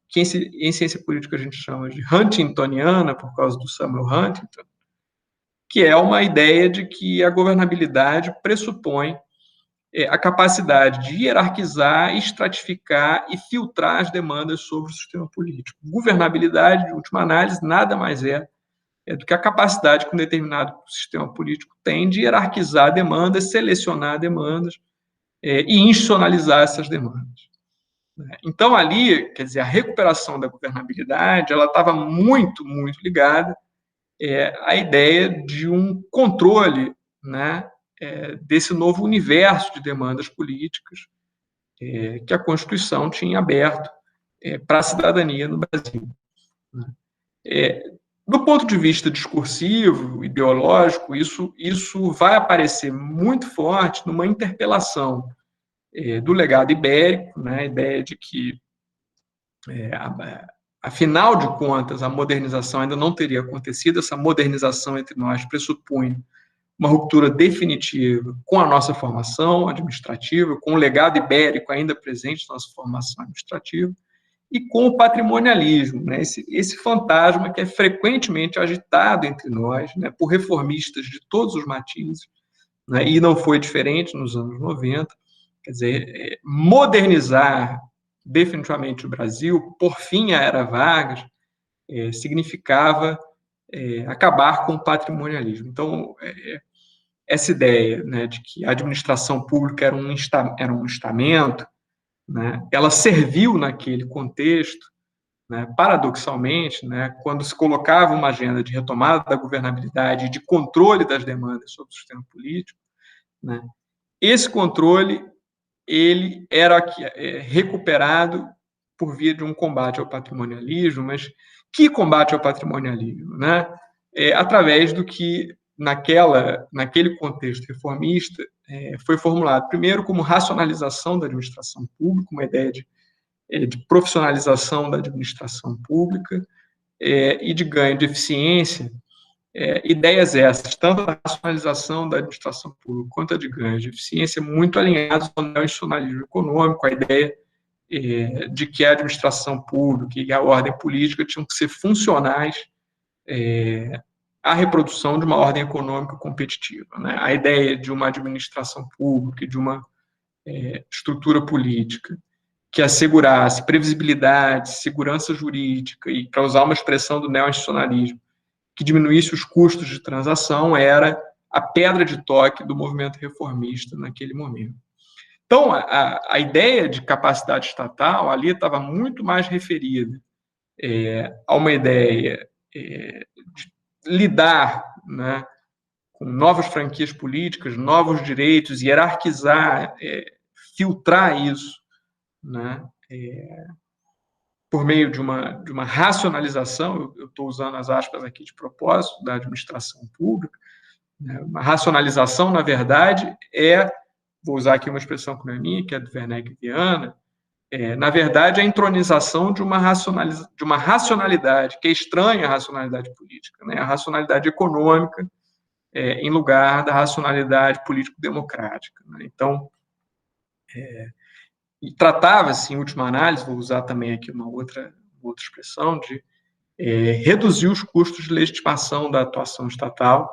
que em ciência política a gente chama de huntingtoniana, por causa do Samuel Huntington, que é uma ideia de que a governabilidade pressupõe a capacidade de hierarquizar, estratificar e filtrar as demandas sobre o sistema político. Governabilidade, de última análise, nada mais é do que a capacidade que um determinado sistema político tem de hierarquizar demandas, selecionar demandas e institucionalizar essas demandas. Então, ali, quer dizer, a recuperação da governabilidade, ela estava muito, muito ligada à ideia de um controle, né, desse novo universo de demandas políticas que a Constituição tinha aberto para a cidadania no Brasil. Do ponto de vista discursivo, ideológico, isso vai aparecer muito forte numa interpelação do legado ibérico, né, a ideia de que, afinal de contas, a modernização ainda não teria acontecido, essa modernização entre nós pressupõe uma ruptura definitiva com a nossa formação administrativa, com o legado ibérico ainda presente na nossa formação administrativa, e com o patrimonialismo, né? Esse fantasma que é frequentemente agitado entre nós, né, por reformistas de todos os matizes, né, e não foi diferente nos anos 90, quer dizer, modernizar definitivamente o Brasil, por fim a Era Vargas, significava acabar com o patrimonialismo. Então, essa ideia, né, de que a administração pública era um estamento, né, ela serviu naquele contexto, né, paradoxalmente, né, quando se colocava uma agenda de retomada da governabilidade e de controle das demandas sobre o sistema político, né, esse controle ele era recuperado por via de um combate ao patrimonialismo, mas que combate ao patrimonialismo, né? Através do que naquele contexto reformista foi formulado primeiro como racionalização da administração pública, uma ideia de profissionalização da administração pública e de ganho de eficiência, ideias essas, tanto da racionalização da administração pública quanto a de ganho de eficiência, muito alinhados ao neoinstitucionalismo econômico, a ideia de que a administração pública e a ordem política tinham que ser funcionais à reprodução de uma ordem econômica competitiva, né? A ideia de uma administração pública e de uma estrutura política que assegurasse previsibilidade, segurança jurídica e, para usar uma expressão do neoinstitucionalismo, que diminuísse os custos de transação, era a pedra de toque do movimento reformista naquele momento. Então, a ideia de capacidade estatal ali estava muito mais referida a uma ideia de lidar, né, com novas franquias políticas, novos direitos, hierarquizar, filtrar isso, né, por meio de uma racionalização, eu estou usando as aspas aqui de propósito, da administração pública, né, uma racionalização, na verdade, vou usar aqui uma expressão que não é minha, que é do Werner e Viana, na verdade, a entronização de uma racionalidade que é estranha à racionalidade política, né, a racionalidade econômica em lugar da racionalidade político-democrática, né. Então, e tratava-se, em última análise, vou usar também aqui uma outra expressão, de reduzir os custos de legitimação da atuação estatal,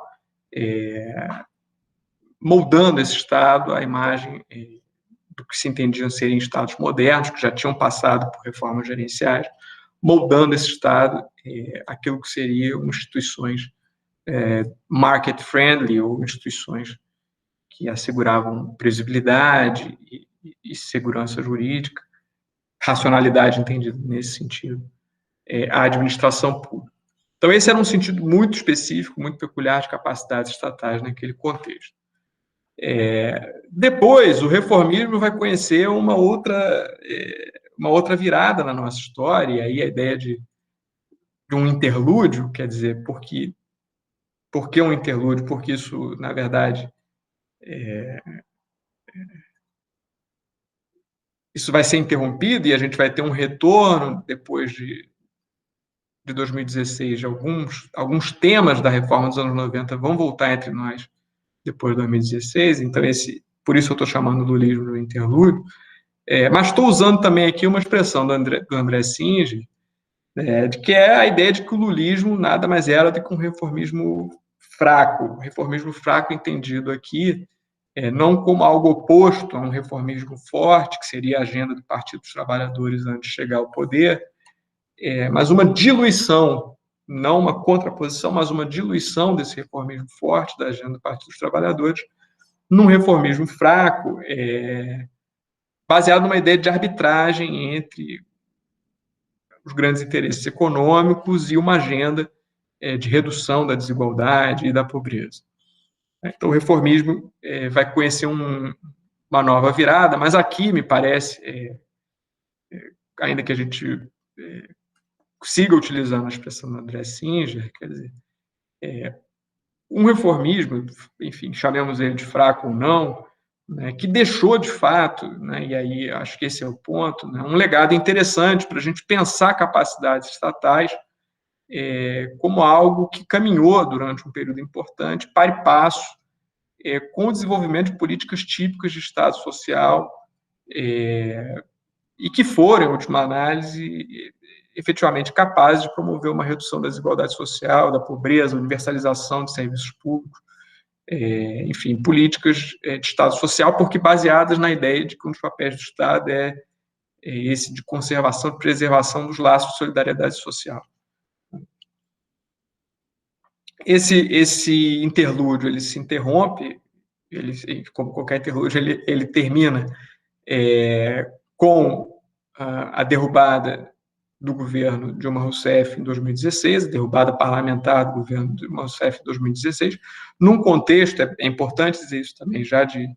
moldando esse Estado à imagem do que se entendiam serem Estados modernos, que já tinham passado por reformas gerenciais, moldando esse Estado aquilo que seriam instituições market-friendly, ou instituições que asseguravam previsibilidade e segurança jurídica, racionalidade entendida nesse sentido, a administração pública. Então, esse era um sentido muito específico, muito peculiar de capacidades estatais naquele contexto. Depois, o reformismo vai conhecer uma outra virada na nossa história, e aí a ideia de um interlúdio, quer dizer, por que um interlúdio? Porque isso, na verdade, isso vai ser interrompido e a gente vai ter um retorno depois de 2016, de alguns temas da reforma dos anos 90 vão voltar entre nós depois de 2016, então por isso eu estou chamando do livro interlúdio, mas estou usando também aqui uma expressão do André Singer, de que é a ideia de que o lulismo nada mais era do que um reformismo fraco entendido aqui, não como algo oposto a um reformismo forte, que seria a agenda do Partido dos Trabalhadores antes de chegar ao poder, mas uma diluição, não uma contraposição, mas uma diluição desse reformismo forte da agenda do Partido dos Trabalhadores num reformismo fraco, baseado numa ideia de arbitragem entre os grandes interesses econômicos e uma agenda de redução da desigualdade e da pobreza. Então, o reformismo vai conhecer uma nova virada, mas aqui, me parece, ainda que a gente siga utilizando a expressão do André Singer, quer dizer, um reformismo, enfim, chamemos ele de fraco ou não, né, que deixou de fato, né, e aí acho que esse é o ponto, né, um legado interessante para a gente pensar capacidades estatais como algo que caminhou durante um período importante, para e passo, com o desenvolvimento de políticas típicas de Estado social, e que foram, em última análise, efetivamente capazes de promover uma redução da desigualdade social, da pobreza, universalização de serviços públicos, enfim, políticas de Estado social, porque baseadas na ideia de que um dos papéis do Estado é esse de conservação e preservação dos laços de solidariedade social. Esse interlúdio, ele se interrompe, como qualquer interlúdio, ele termina com a derrubada do governo Dilma Rousseff em 2016, a derrubada parlamentar do governo Dilma Rousseff em 2016, num contexto, é importante dizer isso também, já de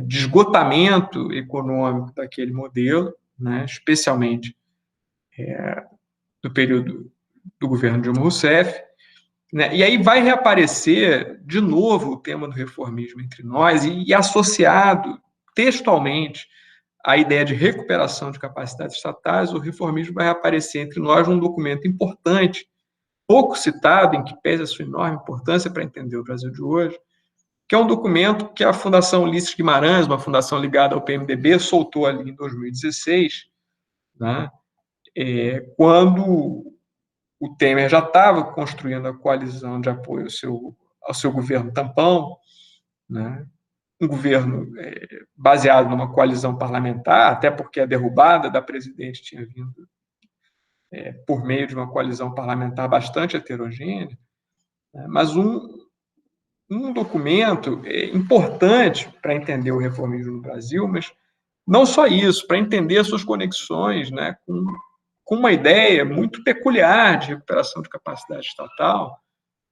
esgotamento econômico daquele modelo, né, especialmente no período do governo Dilma Rousseff, né, e aí vai reaparecer de novo o tema do reformismo entre nós e associado textualmente a ideia de recuperação de capacidades estatais, o reformismo vai aparecer entre nós num documento importante, pouco citado, em que pese a sua enorme importância para entender o Brasil de hoje, que é um documento que a Fundação Ulisses Guimarães, uma fundação ligada ao PMDB, soltou ali em 2016, né, quando o Temer já estava construindo a coalizão de apoio ao seu governo tampão, né, um governo baseado numa coalizão parlamentar, até porque a derrubada da presidente tinha vindo por meio de uma coalizão parlamentar bastante heterogênea, né, mas um documento importante para entender o reformismo no Brasil, mas não só isso, para entender as suas conexões, né, com uma ideia muito peculiar de recuperação de capacidade estatal,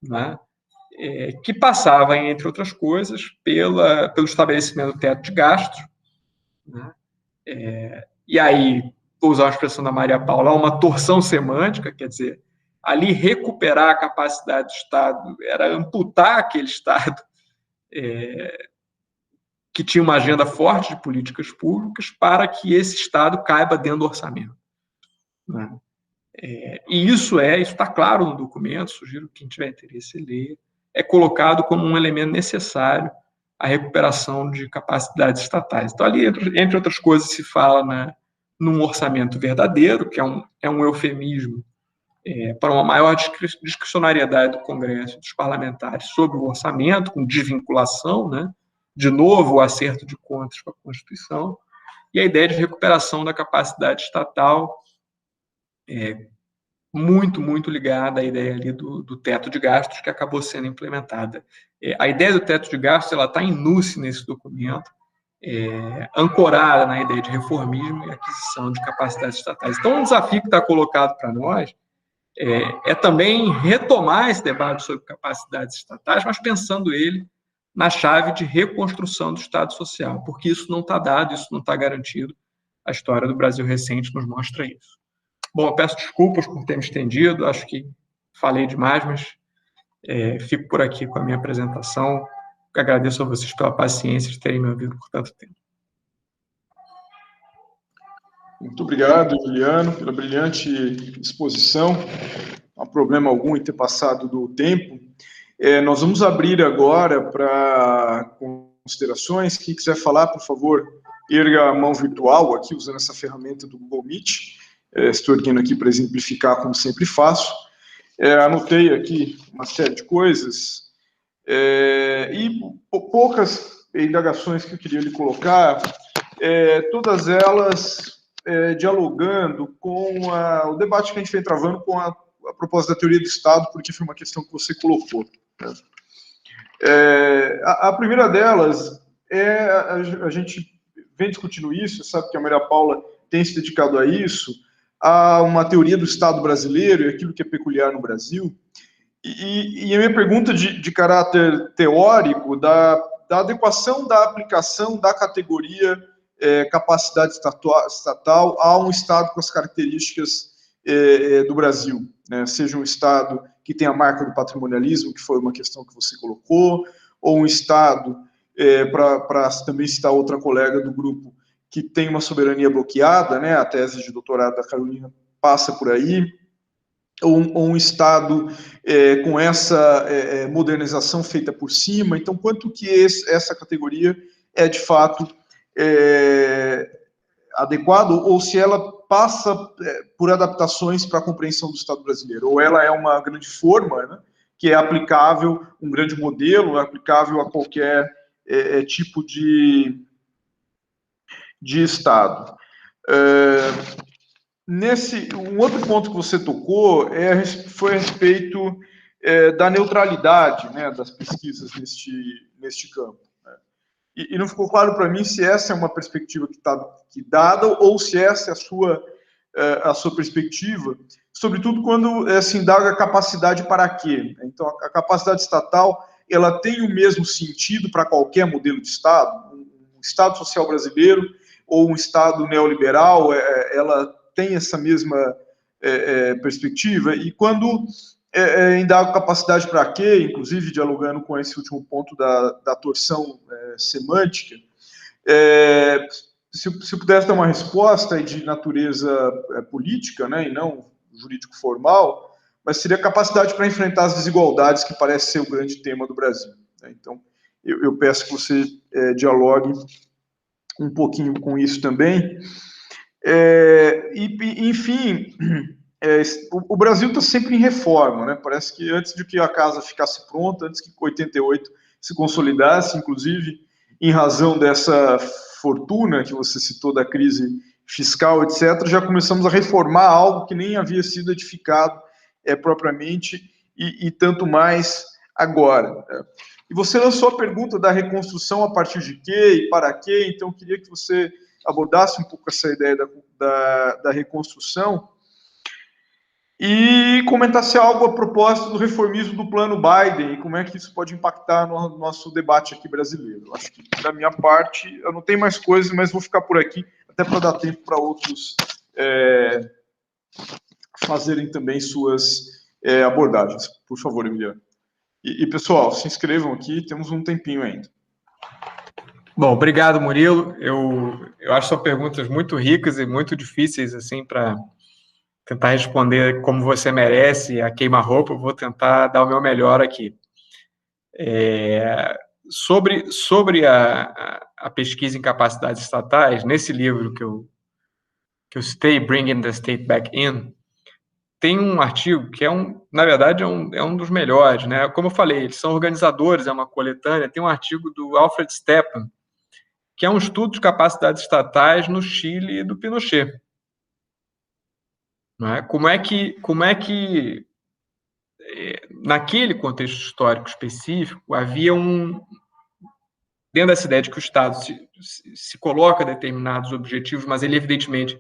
né, que passava, entre outras coisas, pelo estabelecimento do teto de gastos, né? E aí, vou usar a expressão da Maria Paula, uma torção semântica, quer dizer, ali recuperar a capacidade do Estado era amputar aquele Estado que tinha uma agenda forte de políticas públicas para que esse Estado caiba dentro do orçamento, né? E isso está claro no documento, sugiro que quem tiver interesse ler, é colocado como um elemento necessário à recuperação de capacidades estatais. Então, ali, entre outras coisas, se fala num orçamento verdadeiro, que é um eufemismo para uma maior discricionariedade do Congresso e dos parlamentares sobre o orçamento, com desvinculação, né? De novo, o acerto de contas com a Constituição, e a ideia de recuperação da capacidade estatal, muito, muito ligada à ideia ali do teto de gastos que acabou sendo implementada. A ideia do teto de gastos está em núce nesse documento, ancorada na ideia de reformismo e aquisição de capacidades estatais. Então, um desafio que está colocado para nós também retomar esse debate sobre capacidades estatais, mas pensando ele na chave de reconstrução do Estado Social, porque isso não está dado, isso não está garantido. A história do Brasil recente nos mostra isso. Bom, eu peço desculpas por ter me estendido, acho que falei demais, mas fico por aqui com a minha apresentação. Agradeço a vocês pela paciência de terem me ouvido por tanto tempo. Muito obrigado, Juliano, pela brilhante exposição. Não há problema algum em ter passado do tempo. Nós vamos abrir agora para considerações. Quem quiser falar, por favor, erga a mão virtual aqui, usando essa ferramenta do Google Meet. Estou erguendo aqui para exemplificar, como sempre faço. Anotei aqui uma série de coisas e poucas indagações que eu queria lhe colocar, todas elas dialogando com o debate que a gente vem travando com a proposta da teoria do Estado, porque foi uma questão que você colocou. Né? A primeira delas a gente vem discutindo isso, sabe que a Maria Paula tem se dedicado a isso, a uma teoria do Estado brasileiro e aquilo que é peculiar no Brasil. E a minha pergunta de caráter teórico da adequação da aplicação da categoria capacidade estatal a um Estado com as características do Brasil, né? Seja um Estado que tem a marca do patrimonialismo, que foi uma questão que você colocou, ou um Estado, para também citar outra colega do grupo, que tem uma soberania bloqueada, né? A tese de doutorado da Carolina passa por aí, ou um Estado com essa modernização feita por cima. Então, quanto que essa categoria é, de fato, adequado, ou se ela passa por adaptações para a compreensão do Estado brasileiro, ou ela é uma grande forma, né, que é aplicável, um grande modelo, aplicável a qualquer tipo de Estado. Um outro ponto que você tocou foi a respeito da neutralidade, né, das pesquisas neste campo. Né? E não ficou claro para mim se essa é uma perspectiva que está dada ou se essa é a sua perspectiva, sobretudo quando se indaga a capacidade para quê. Então, a capacidade estatal, ela tem o mesmo sentido para qualquer modelo de Estado. Um Estado social brasileiro ou um Estado neoliberal, ela tem essa mesma perspectiva, e quando indago capacidade para quê, inclusive dialogando com esse último ponto da torção semântica, se eu pudesse dar uma resposta de natureza política, né, e não jurídico formal, mas seria capacidade para enfrentar as desigualdades, que parece ser o grande tema do Brasil. Né? Então, eu peço que você dialogue um pouquinho com isso também. Enfim, o Brasil está sempre em reforma, né? Parece que antes de que a casa ficasse pronta, antes que 88 se consolidasse, inclusive em razão dessa fortuna que você citou da crise fiscal, etc., já começamos a reformar algo que nem havia sido edificado propriamente, e tanto mais agora. E você lançou a pergunta da reconstrução a partir de quê e para quê, então eu queria que você abordasse um pouco essa ideia da reconstrução e comentasse algo a propósito do reformismo do plano Biden e como é que isso pode impactar no nosso debate aqui brasileiro. Acho que, da minha parte, eu não tenho mais coisas, mas vou ficar por aqui, até para dar tempo para outros fazerem também suas abordagens. Por favor, Emiliano. E, pessoal, se inscrevam aqui, temos um tempinho ainda. Bom, obrigado, Murilo. Eu acho que são perguntas muito ricas e muito difíceis, assim, para tentar responder como você merece, a queima-roupa. Eu vou tentar dar o meu melhor aqui. Sobre a pesquisa em capacidades estatais, nesse livro que eu citei, Bringing the State Back In, tem um artigo que na verdade, é um dos melhores, né? Como eu falei, eles são organizadores, é uma coletânea. Tem um artigo do Alfred Stepan, que é um estudo de capacidades estatais no Chile do Pinochet. Não é? Como é que naquele contexto histórico específico, havia dentro dessa ideia de que o Estado se coloca determinados objetivos, mas ele, evidentemente,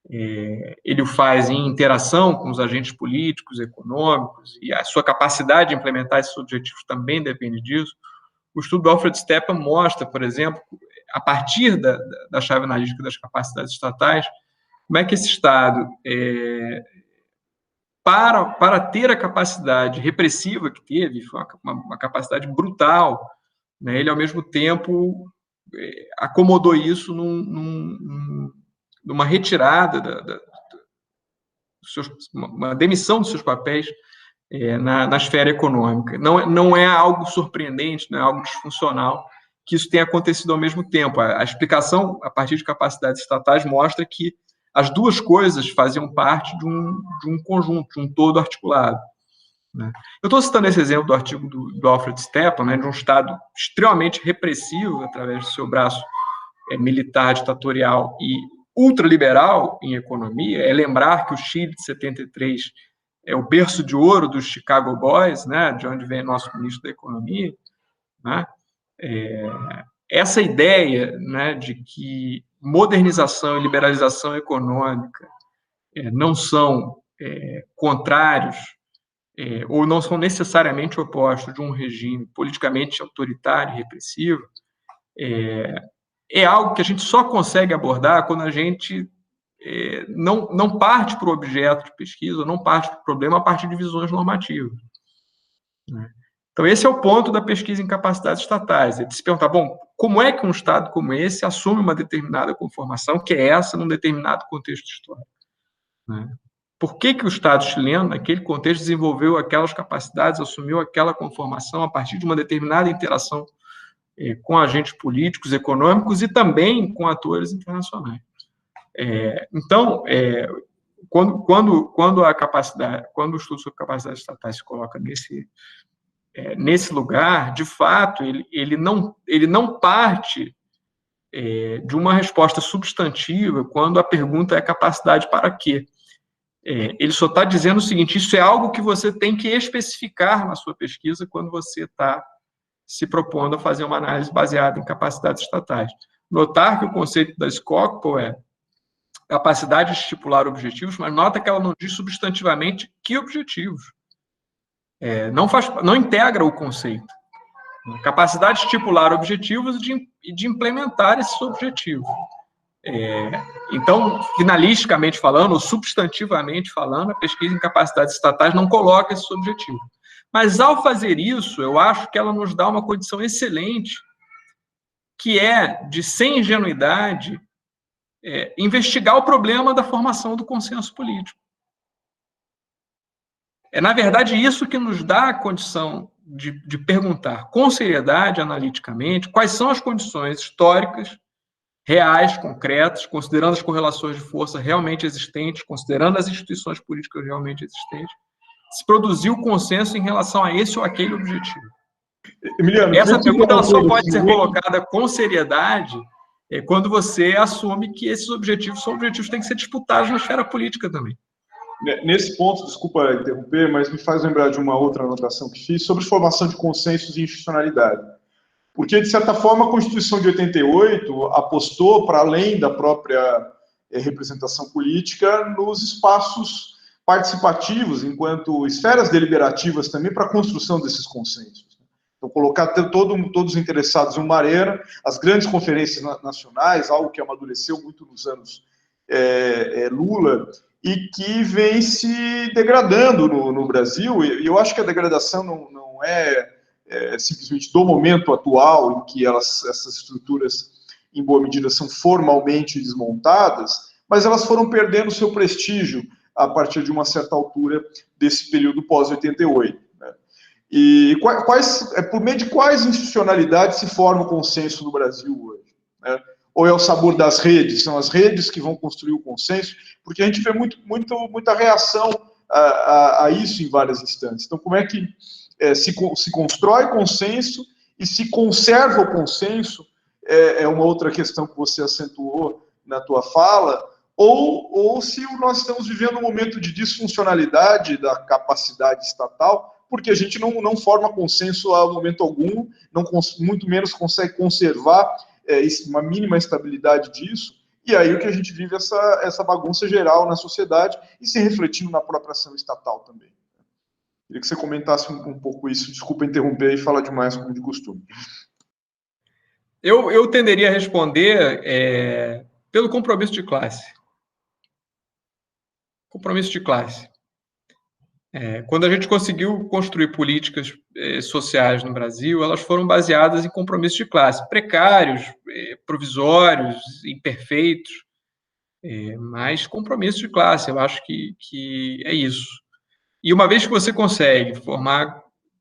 ele o faz em interação com os agentes políticos, econômicos, e a sua capacidade de implementar esses objetivos também depende disso. O estudo do Alfred Stepan mostra, por exemplo, a partir da chave analítica das capacidades estatais, como é que esse Estado, para ter a capacidade repressiva que teve, foi uma capacidade brutal, né, ele, ao mesmo tempo, acomodou isso numa retirada, uma demissão dos seus papéis na esfera econômica. Não é algo surpreendente, não é algo disfuncional que isso tenha acontecido ao mesmo tempo. A explicação, a partir de capacidades estatais, mostra que as duas coisas faziam parte de um conjunto, de um todo articulado, né? Eu estou citando esse exemplo do artigo do Alfred Stepan, né, de um Estado extremamente repressivo através do seu braço militar, ditatorial e ultraliberal em economia. É lembrar que o Chile de 73 é o berço de ouro dos Chicago Boys, né, de onde vem nosso ministro da Economia, né? Essa ideia, né, de que modernização e liberalização econômica não são contrários ou não são necessariamente opostos de um regime politicamente autoritário e repressivo, é algo que a gente só consegue abordar quando a gente não parte para o objeto de pesquisa, não parte para o problema a partir de visões normativas, né? Então, esse é o ponto da pesquisa em capacidades estatais, é de se perguntar, bom, como é que um Estado como esse assume uma determinada conformação, que é essa num determinado contexto histórico, né? Por que o Estado chileno, naquele contexto, desenvolveu aquelas capacidades, assumiu aquela conformação a partir de uma determinada interação com agentes políticos, econômicos e também com atores internacionais. Então, quando o estudo sobre capacidades estatais se coloca nesse lugar, de fato, ele não parte de uma resposta substantiva quando a pergunta é capacidade para quê. Ele só está dizendo o seguinte: isso é algo que você tem que especificar na sua pesquisa quando você está se propondo a fazer uma análise baseada em capacidades estatais. Notar que o conceito da Skocpol é capacidade de estipular objetivos, mas nota que ela não diz substantivamente que objetivos. Não integra o conceito. Capacidade de estipular objetivos e de implementar esses objetivos. Então, finalisticamente falando, ou substantivamente falando, a pesquisa em capacidades estatais não coloca esses objetivos. Mas, ao fazer isso, eu acho que ela nos dá uma condição excelente, que é de, sem ingenuidade, investigar o problema da formação do consenso político. Na verdade, isso que nos dá a condição de perguntar com seriedade, analiticamente, quais são as condições históricas, reais, concretas, considerando as correlações de força realmente existentes, considerando as instituições políticas realmente existentes, se produzir o consenso em relação a esse ou aquele objetivo. Emiliano, essa pergunta ela só pode ser colocada com seriedade quando você assume que esses objetivos são objetivos que têm que ser disputados na esfera política também. Nesse ponto, desculpa interromper, mas me faz lembrar de uma outra anotação que fiz sobre formação de consensos e institucionalidade. Porque, de certa forma, a Constituição de 88 apostou, para além da própria representação política, nos espaços participativos, enquanto esferas deliberativas também, para a construção desses consensos. Então, colocar todos os interessados em uma arena, as grandes conferências nacionais, algo que amadureceu muito nos anos Lula, e que vem se degradando no Brasil, e eu acho que a degradação não é simplesmente do momento atual, em que essas estruturas, em boa medida, são formalmente desmontadas, mas elas foram perdendo seu prestígio a partir de uma certa altura desse período pós-88. Né? E por meio de quais institucionalidades se forma o consenso no Brasil hoje? Né? Ou é o sabor das redes? São as redes que vão construir o consenso? Porque a gente vê muita reação a isso em várias instâncias. Então, como é que se constrói consenso e se conserva o consenso? É uma outra questão que você acentuou na tua fala. Ou se nós estamos vivendo um momento de disfuncionalidade da capacidade estatal, porque a gente não forma consenso a momento algum, muito menos consegue conservar uma mínima estabilidade disso, e aí o que a gente vive é essa bagunça geral na sociedade e se refletindo na própria ação estatal também. Queria que você comentasse um pouco isso, desculpa interromper e falar demais como de costume. Eu tenderia a responder pelo compromisso de classe. Compromisso de classe. Quando a gente conseguiu construir políticas sociais no Brasil, elas foram baseadas em compromissos de classe, precários, provisórios, imperfeitos, mas compromisso de classe. Eu acho que é isso. E uma vez que você consegue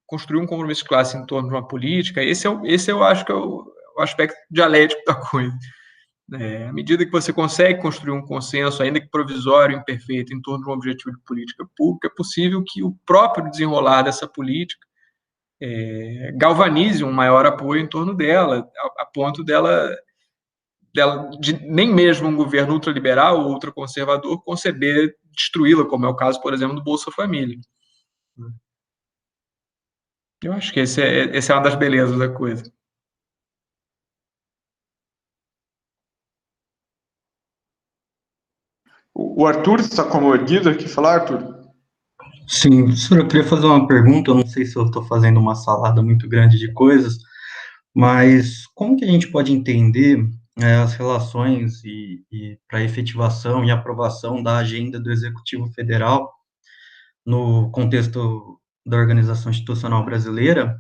construir um compromisso de classe em torno de uma política, esse eu acho que é o aspecto dialético da coisa. À medida que você consegue construir um consenso, ainda que provisório, imperfeito, em torno de um objetivo de política pública, é possível que o próprio desenrolar dessa política galvanize um maior apoio em torno dela, a ponto dela de nem mesmo um governo ultraliberal ou ultraconservador conceber destruí-la, como é o caso, por exemplo, do Bolsa Família. Eu acho que essa é uma das belezas da coisa. O Arthur está como erguido aqui. Falar, Arthur? Sim, professor, eu queria fazer uma pergunta, eu não sei se eu estou fazendo uma salada muito grande de coisas, mas como que a gente pode entender as relações e para efetivação e aprovação da agenda do Executivo Federal no contexto da organização institucional brasileira,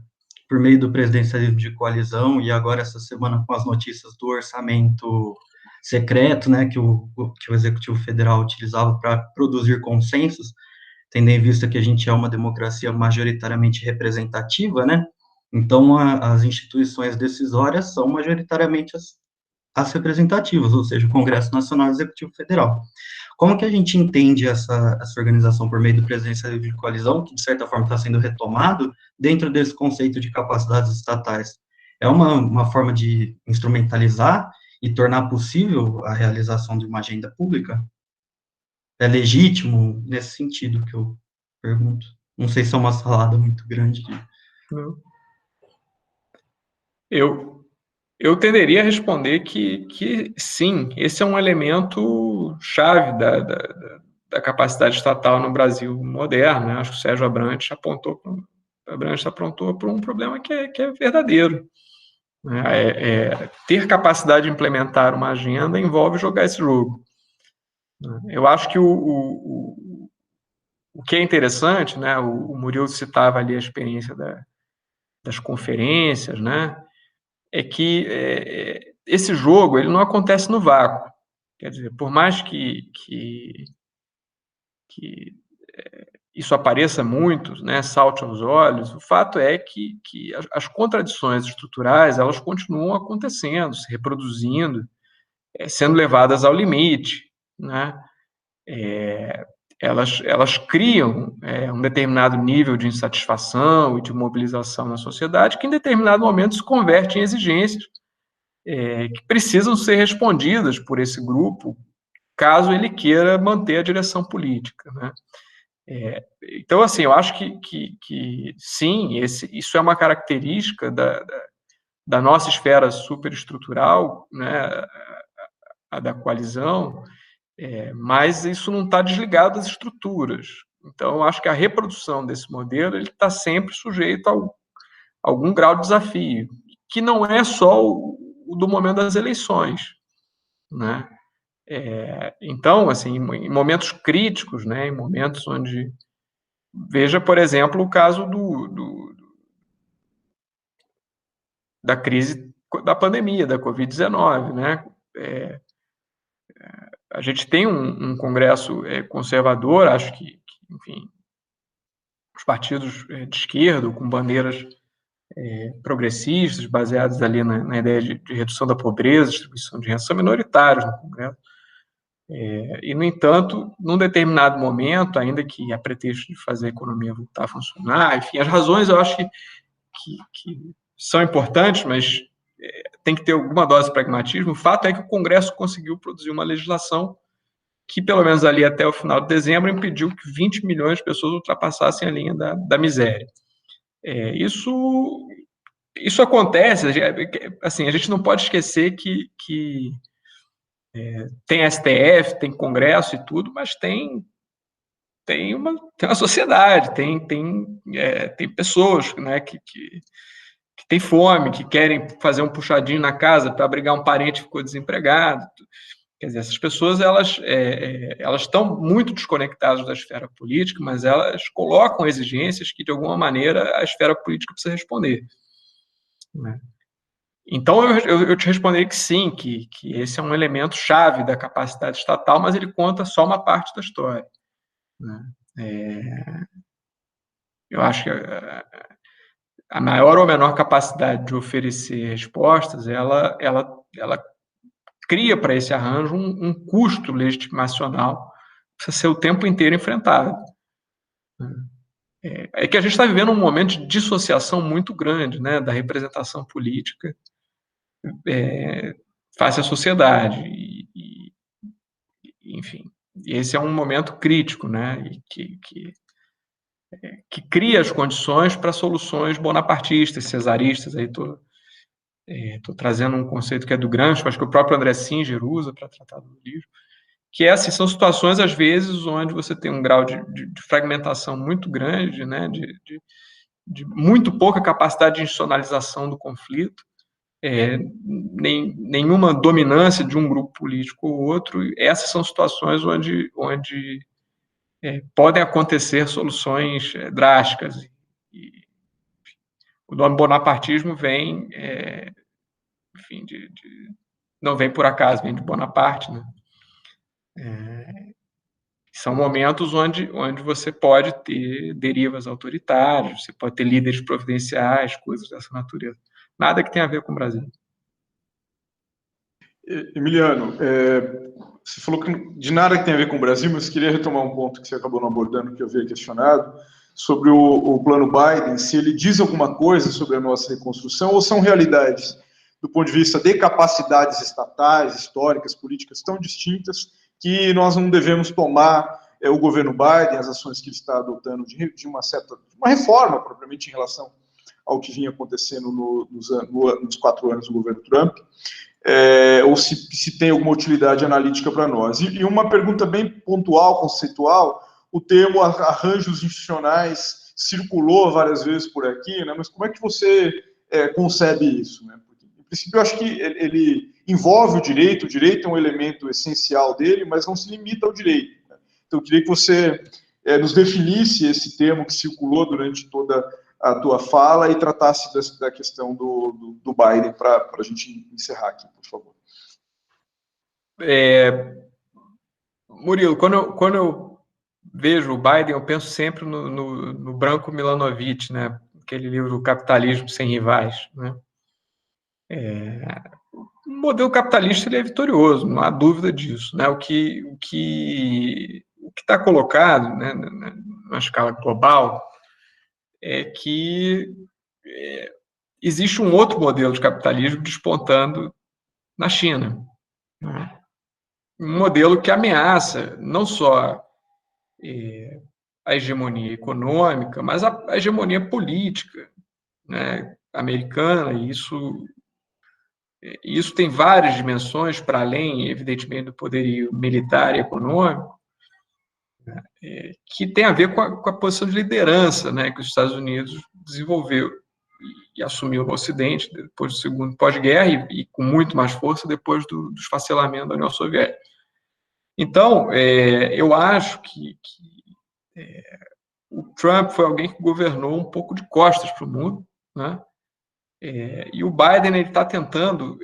por meio do presidencialismo de coalizão e agora essa semana com as notícias do orçamento secreto, né, que o Executivo Federal utilizava para produzir consensos, tendo em vista que a gente é uma democracia majoritariamente representativa, né? Então, as instituições decisórias são majoritariamente as representativas, ou seja, o Congresso Nacional e o Executivo Federal. Como que a gente entende essa organização por meio do presidencialismo de coalizão, que de certa forma está sendo retomado dentro desse conceito de capacidades estatais? É uma forma de instrumentalizar e tornar possível a realização de uma agenda pública? É legítimo nesse sentido que eu pergunto. Não sei se é uma salada muito grande. Não. Eu tenderia a responder que sim, esse é um elemento chave da capacidade estatal no Brasil moderno, né? Acho que o Sérgio Abrantes apontou para um problema que é verdadeiro. Né? Ter capacidade de implementar uma agenda envolve jogar esse jogo. Eu acho que o que é interessante, né? O Murilo citava ali a experiência das conferências, né? É que esse jogo ele não acontece no vácuo. Quer dizer, por mais que isso apareça muito, né, salte aos olhos, o fato é que as contradições estruturais elas continuam acontecendo, se reproduzindo, sendo levadas ao limite, né? Elas criam um determinado nível de insatisfação e de mobilização na sociedade que, em determinado momento, se converte em exigências que precisam ser respondidas por esse grupo, caso ele queira manter a direção política, né? Então, assim, eu acho que sim, isso é uma característica da nossa esfera superestrutural, né, a da coalizão, mas isso não está desligado das estruturas. Então, eu acho que a reprodução desse modelo ele está sempre sujeito a algum grau de desafio, que não é só o do momento das eleições, né? Então, assim, em momentos críticos, né, em momentos onde veja, por exemplo, o caso da crise da pandemia, da Covid-19, né? A gente tem um Congresso conservador, acho que, enfim, os partidos de esquerda, com bandeiras progressistas, baseadas ali na ideia de redução da pobreza, distribuição de renda, são minoritários no Congresso. E, no entanto, num determinado momento, ainda que a pretexto de fazer a economia voltar a funcionar, enfim, as razões eu acho que são importantes, mas tem que ter alguma dose de pragmatismo. O fato é que o Congresso conseguiu produzir uma legislação que, pelo menos ali até o final de dezembro, impediu que 20 milhões de pessoas ultrapassassem a linha da miséria. Isso acontece, assim, a gente não pode esquecer que tem STF, tem Congresso e tudo, mas tem uma sociedade, tem pessoas, né, têm fome, que querem fazer um puxadinho na casa para abrigar um parente que ficou desempregado. Quer dizer, essas pessoas elas estão muito desconectadas da esfera política, mas elas colocam exigências que, de alguma maneira, a esfera política precisa responder. Né? Então, eu te responderia que sim, que esse é um elemento chave da capacidade estatal, mas ele conta só uma parte da história. Né? Eu acho que a maior ou menor capacidade de oferecer respostas, ela cria para esse arranjo um custo legitimacional que precisa ser o tempo inteiro enfrentado. É que a gente está vivendo um momento de dissociação muito grande, né, da representação política face à sociedade. Enfim, esse é um momento crítico, né, e que cria as condições para soluções bonapartistas, cesaristas. Aí estou trazendo um conceito que é do Gramsci, mas que o próprio André Singer usa para tratar do livro, que assim, são situações, às vezes, onde você tem um grau de fragmentação muito grande, né, de muito pouca capacidade de institucionalização do conflito, nenhuma dominância de um grupo político ou outro. Essas são situações onde podem acontecer soluções drásticas. E o nome bonapartismo vem, enfim, não vem por acaso, vem de Bonaparte, né? São momentos onde você pode ter derivas autoritárias, você pode ter líderes providenciais, coisas dessa natureza. Nada que tenha a ver com o Brasil. Emiliano, você falou que de nada que tem a ver com o Brasil, mas queria retomar um ponto que você acabou não abordando, que eu havia questionado, sobre o plano Biden, se ele diz alguma coisa sobre a nossa reconstrução, ou são realidades, do ponto de vista de capacidades estatais, históricas, políticas tão distintas, que nós não devemos tomar o governo Biden, as ações que ele está adotando de uma reforma, propriamente, em relação ao que vinha acontecendo nos 4 anos do governo Trump, ou se tem alguma utilidade analítica para nós. E uma pergunta bem pontual, conceitual, o termo arranjos institucionais circulou várias vezes por aqui, né, mas como é que você concebe isso? Né? Porque, em princípio, eu acho que ele envolve o direito é um elemento essencial dele, mas não se limita ao direito. Né? Então, eu queria que você nos definisse esse termo que circulou durante toda a tua fala e tratasse da questão do Biden para a gente encerrar aqui, por favor. Murilo, quando eu vejo o Biden, eu penso sempre no Branko Milanovic, né? Aquele livro Capitalismo Sem Rivais. Né? O modelo capitalista ele é vitorioso, não há dúvida disso. Né? O que está colocado, né, na escala global é que existe um outro modelo de capitalismo despontando na China. Né? Um modelo que ameaça não só a hegemonia econômica, mas a hegemonia política, né, americana, e isso tem várias dimensões, para além, evidentemente, do poderio militar e econômico, né, que tem a ver com a posição de liderança, né, que os Estados Unidos desenvolveu e assumiu no Ocidente depois do segundo pós-guerra e com muito mais força depois do esfacelamento da União Soviética. Então, eu acho que o Trump foi alguém que governou um pouco de costas para o mundo, né? E o Biden está tentando,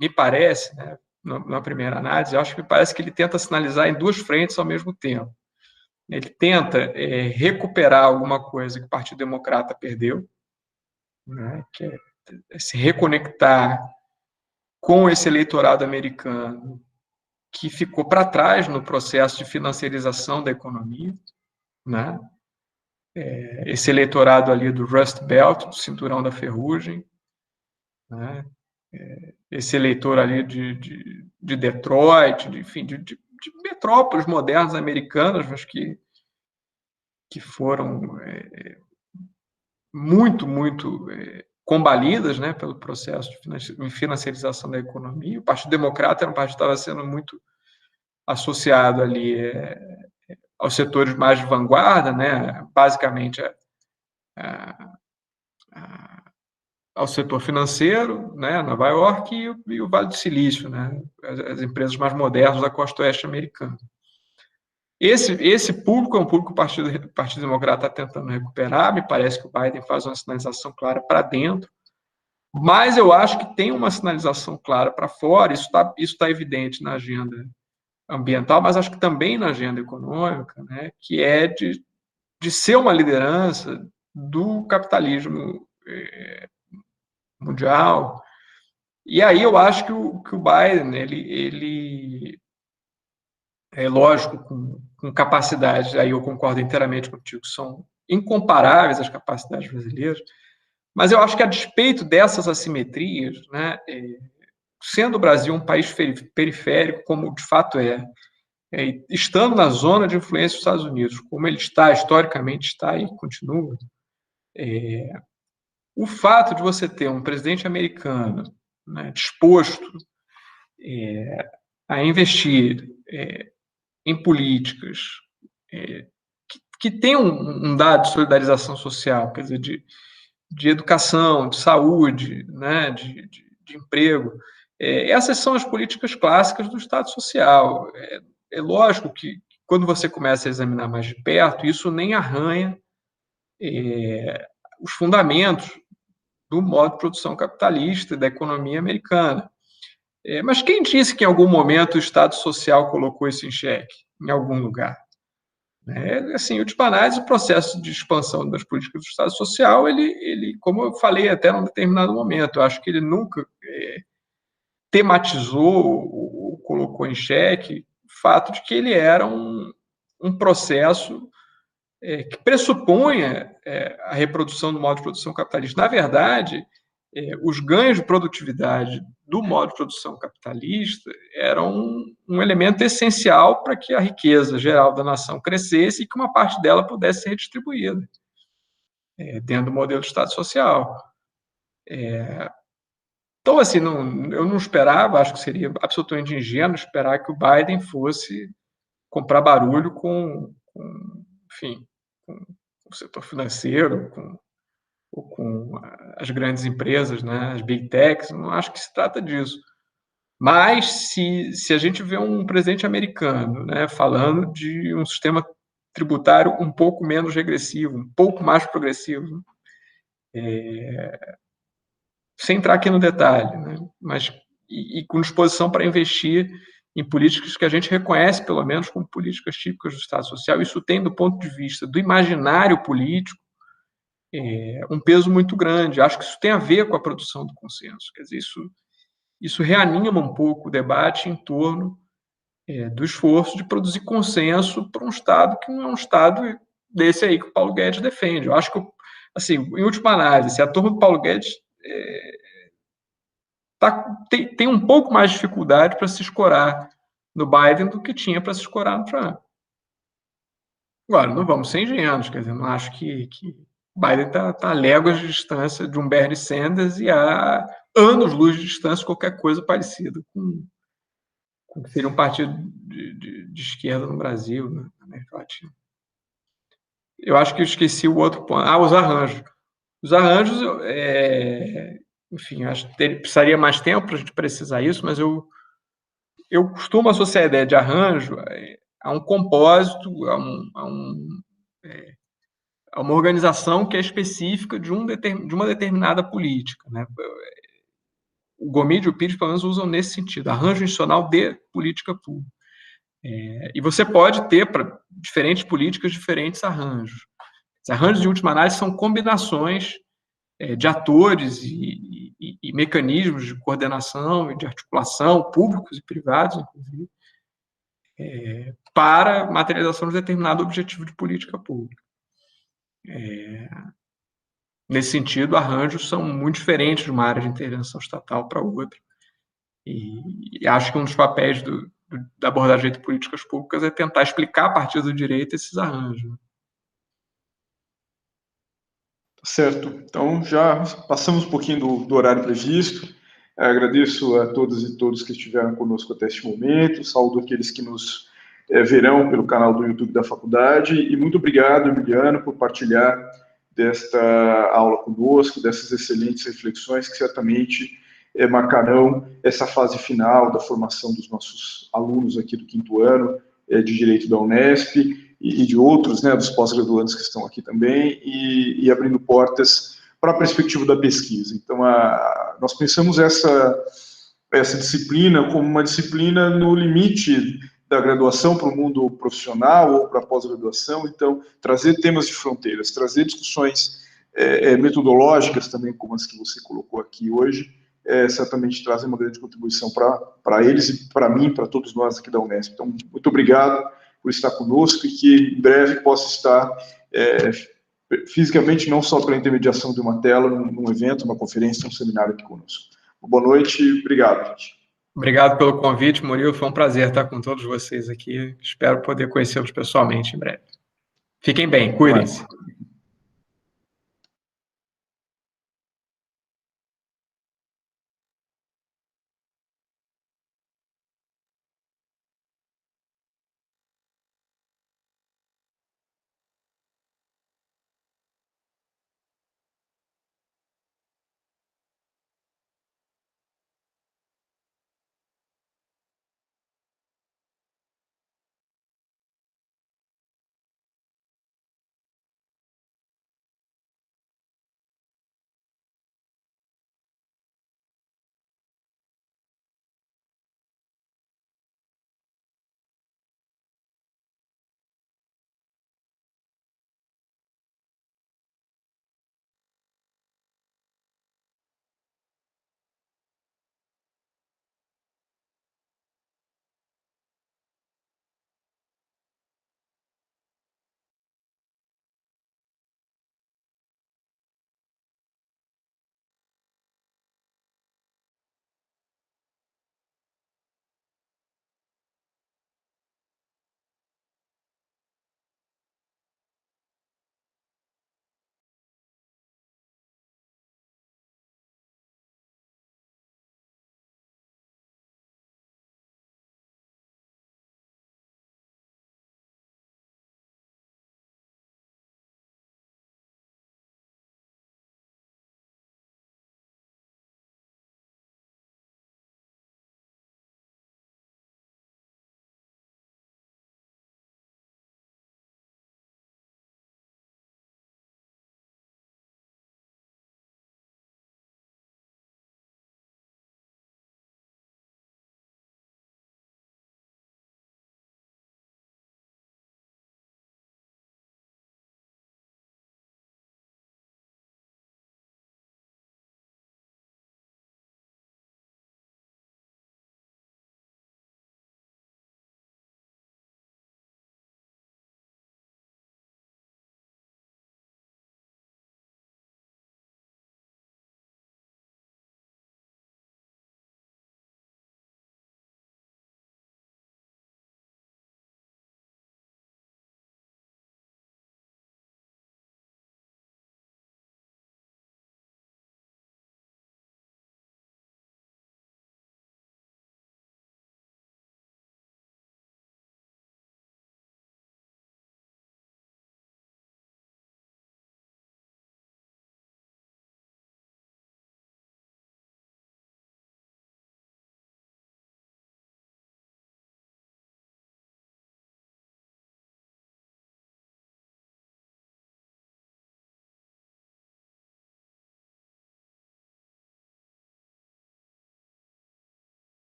me parece, né, na primeira análise, eu acho que me parece que ele tenta sinalizar em 2 frentes ao mesmo tempo. Ele tenta recuperar alguma coisa que o Partido Democrata perdeu, né, que é se reconectar com esse eleitorado americano que ficou para trás no processo de financiarização da economia, né? Esse eleitorado ali do Rust Belt, do Cinturão da Ferrugem, né? Esse eleitor ali de Detroit, enfim, de metrópoles modernas americanas, mas que foram muito combalidas, né, pelo processo de financiarização da economia. O Partido Democrata era um partido que estava sendo muito associado ali aos setores mais de vanguarda, né, basicamente ao setor financeiro, né, Nova York e o Vale do Silício, né, as empresas mais modernas da costa oeste americana. Esse público é um público que o Partido Democrata está tentando recuperar. Me parece que o Biden faz uma sinalização clara para dentro, mas eu acho que tem uma sinalização clara para fora. Isso tá evidente na agenda ambiental, mas acho que também na agenda econômica, né, que é de ser uma liderança do capitalismo mundial. E aí eu acho que o Biden, ele é lógico, com capacidades, aí eu concordo inteiramente contigo, são incomparáveis às capacidades brasileiras, mas eu acho que a despeito dessas assimetrias, né, sendo o Brasil um país periférico, como de fato estando na zona de influência dos Estados Unidos, como ele está, historicamente está e continua, o fato de você ter um presidente americano, né, disposto a investir em políticas que tem um dado de solidarização social, quer dizer, de educação, de saúde, né, de emprego. Essas são as políticas clássicas do Estado Social. É lógico que, quando você começa a examinar mais de perto, isso nem arranha os fundamentos do modo de produção capitalista e da economia americana. Mas quem disse que em algum momento o Estado Social colocou isso em xeque, em algum lugar? Assim, em última análise, o processo de expansão das políticas do Estado Social, ele, como eu falei até num determinado momento, eu acho que ele nunca tematizou ou colocou em xeque o fato de que ele era um processo que pressupunha a reprodução do modo de produção capitalista. Na verdade, os ganhos de produtividade do modo de produção capitalista eram um elemento essencial para que a riqueza geral da nação crescesse e que uma parte dela pudesse ser redistribuída dentro do modelo de Estado Social. Então, assim, eu não esperava, acho que seria absolutamente ingênuo esperar que o Biden fosse comprar barulho enfim, com o setor financeiro, com as grandes empresas, né, as big techs. Não acho que se trata disso. Mas se a gente vê um presidente americano, né, falando de um sistema tributário um pouco menos regressivo, um pouco mais progressivo, sem entrar aqui no detalhe, né, mas com disposição para investir em políticas que a gente reconhece, pelo menos, como políticas típicas do Estado Social, isso tem, do ponto de vista do imaginário político, um peso muito grande. Acho que isso tem a ver com a produção do consenso. Quer dizer, isso reanima um pouco o debate em torno do esforço de produzir consenso para um Estado que não é um Estado desse aí que o Paulo Guedes defende. Eu acho que, assim, em última análise, a turma do Paulo Guedes tem um pouco mais de dificuldade para se escorar no Biden do que tinha para se escorar no Trump. Agora, não vamos ser ingênuos, quer dizer, não acho que Biden está a léguas de distância de um Bernie Sanders e há anos-luz de distância qualquer coisa parecida com que seria um partido de esquerda no Brasil, né, na América Latina. Eu acho que eu esqueci o outro ponto. Os arranjos. Os arranjos, enfim, acho que precisaria mais tempo para a gente precisar isso, mas eu costumo associar a ideia de arranjo a um compósito, a uma organização que é específica de uma determinada política, né? O Gomide e o Pires, pelo menos, usam nesse sentido, arranjo institucional de política pública. E você pode ter, para diferentes políticas, diferentes arranjos. Os arranjos, de última análise, são combinações de atores e mecanismos de coordenação e de articulação, públicos e privados, inclusive, para a materialização de determinado objetivo de política pública. Nesse sentido, arranjos são muito diferentes de uma área de intervenção estatal para outra. E acho que um dos papéis da abordagem de políticas públicas é tentar explicar a partir do direito esses arranjos. Certo. Então, já passamos um pouquinho do horário previsto. Agradeço a todas e todos que estiveram conosco até este momento. Saúdo aqueles que nos verão pelo canal do YouTube da faculdade. E muito obrigado, Emiliano, por partilhar desta aula conosco, dessas excelentes reflexões que certamente marcarão essa fase final da formação dos nossos alunos aqui do 5º ano de Direito da Unesp e de outros, né, dos pós-graduandos que estão aqui também, e abrindo portas para a perspectiva da pesquisa. Então, nós pensamos essa disciplina como uma disciplina no limite da graduação para o mundo profissional ou para a pós-graduação. Então, trazer temas de fronteiras, trazer discussões metodológicas também, como as que você colocou aqui hoje, certamente trazem uma grande contribuição para eles e para mim, para todos nós aqui da Unesp. Então, muito obrigado por estar conosco e que em breve possa estar fisicamente, não só pela intermediação de uma tela, num evento, uma conferência, um seminário aqui conosco. Boa noite e obrigado, gente. Obrigado pelo convite, Murilo. Foi um prazer estar com todos vocês aqui. Espero poder conhecê-los pessoalmente em breve. Fiquem bem, cuidem-se.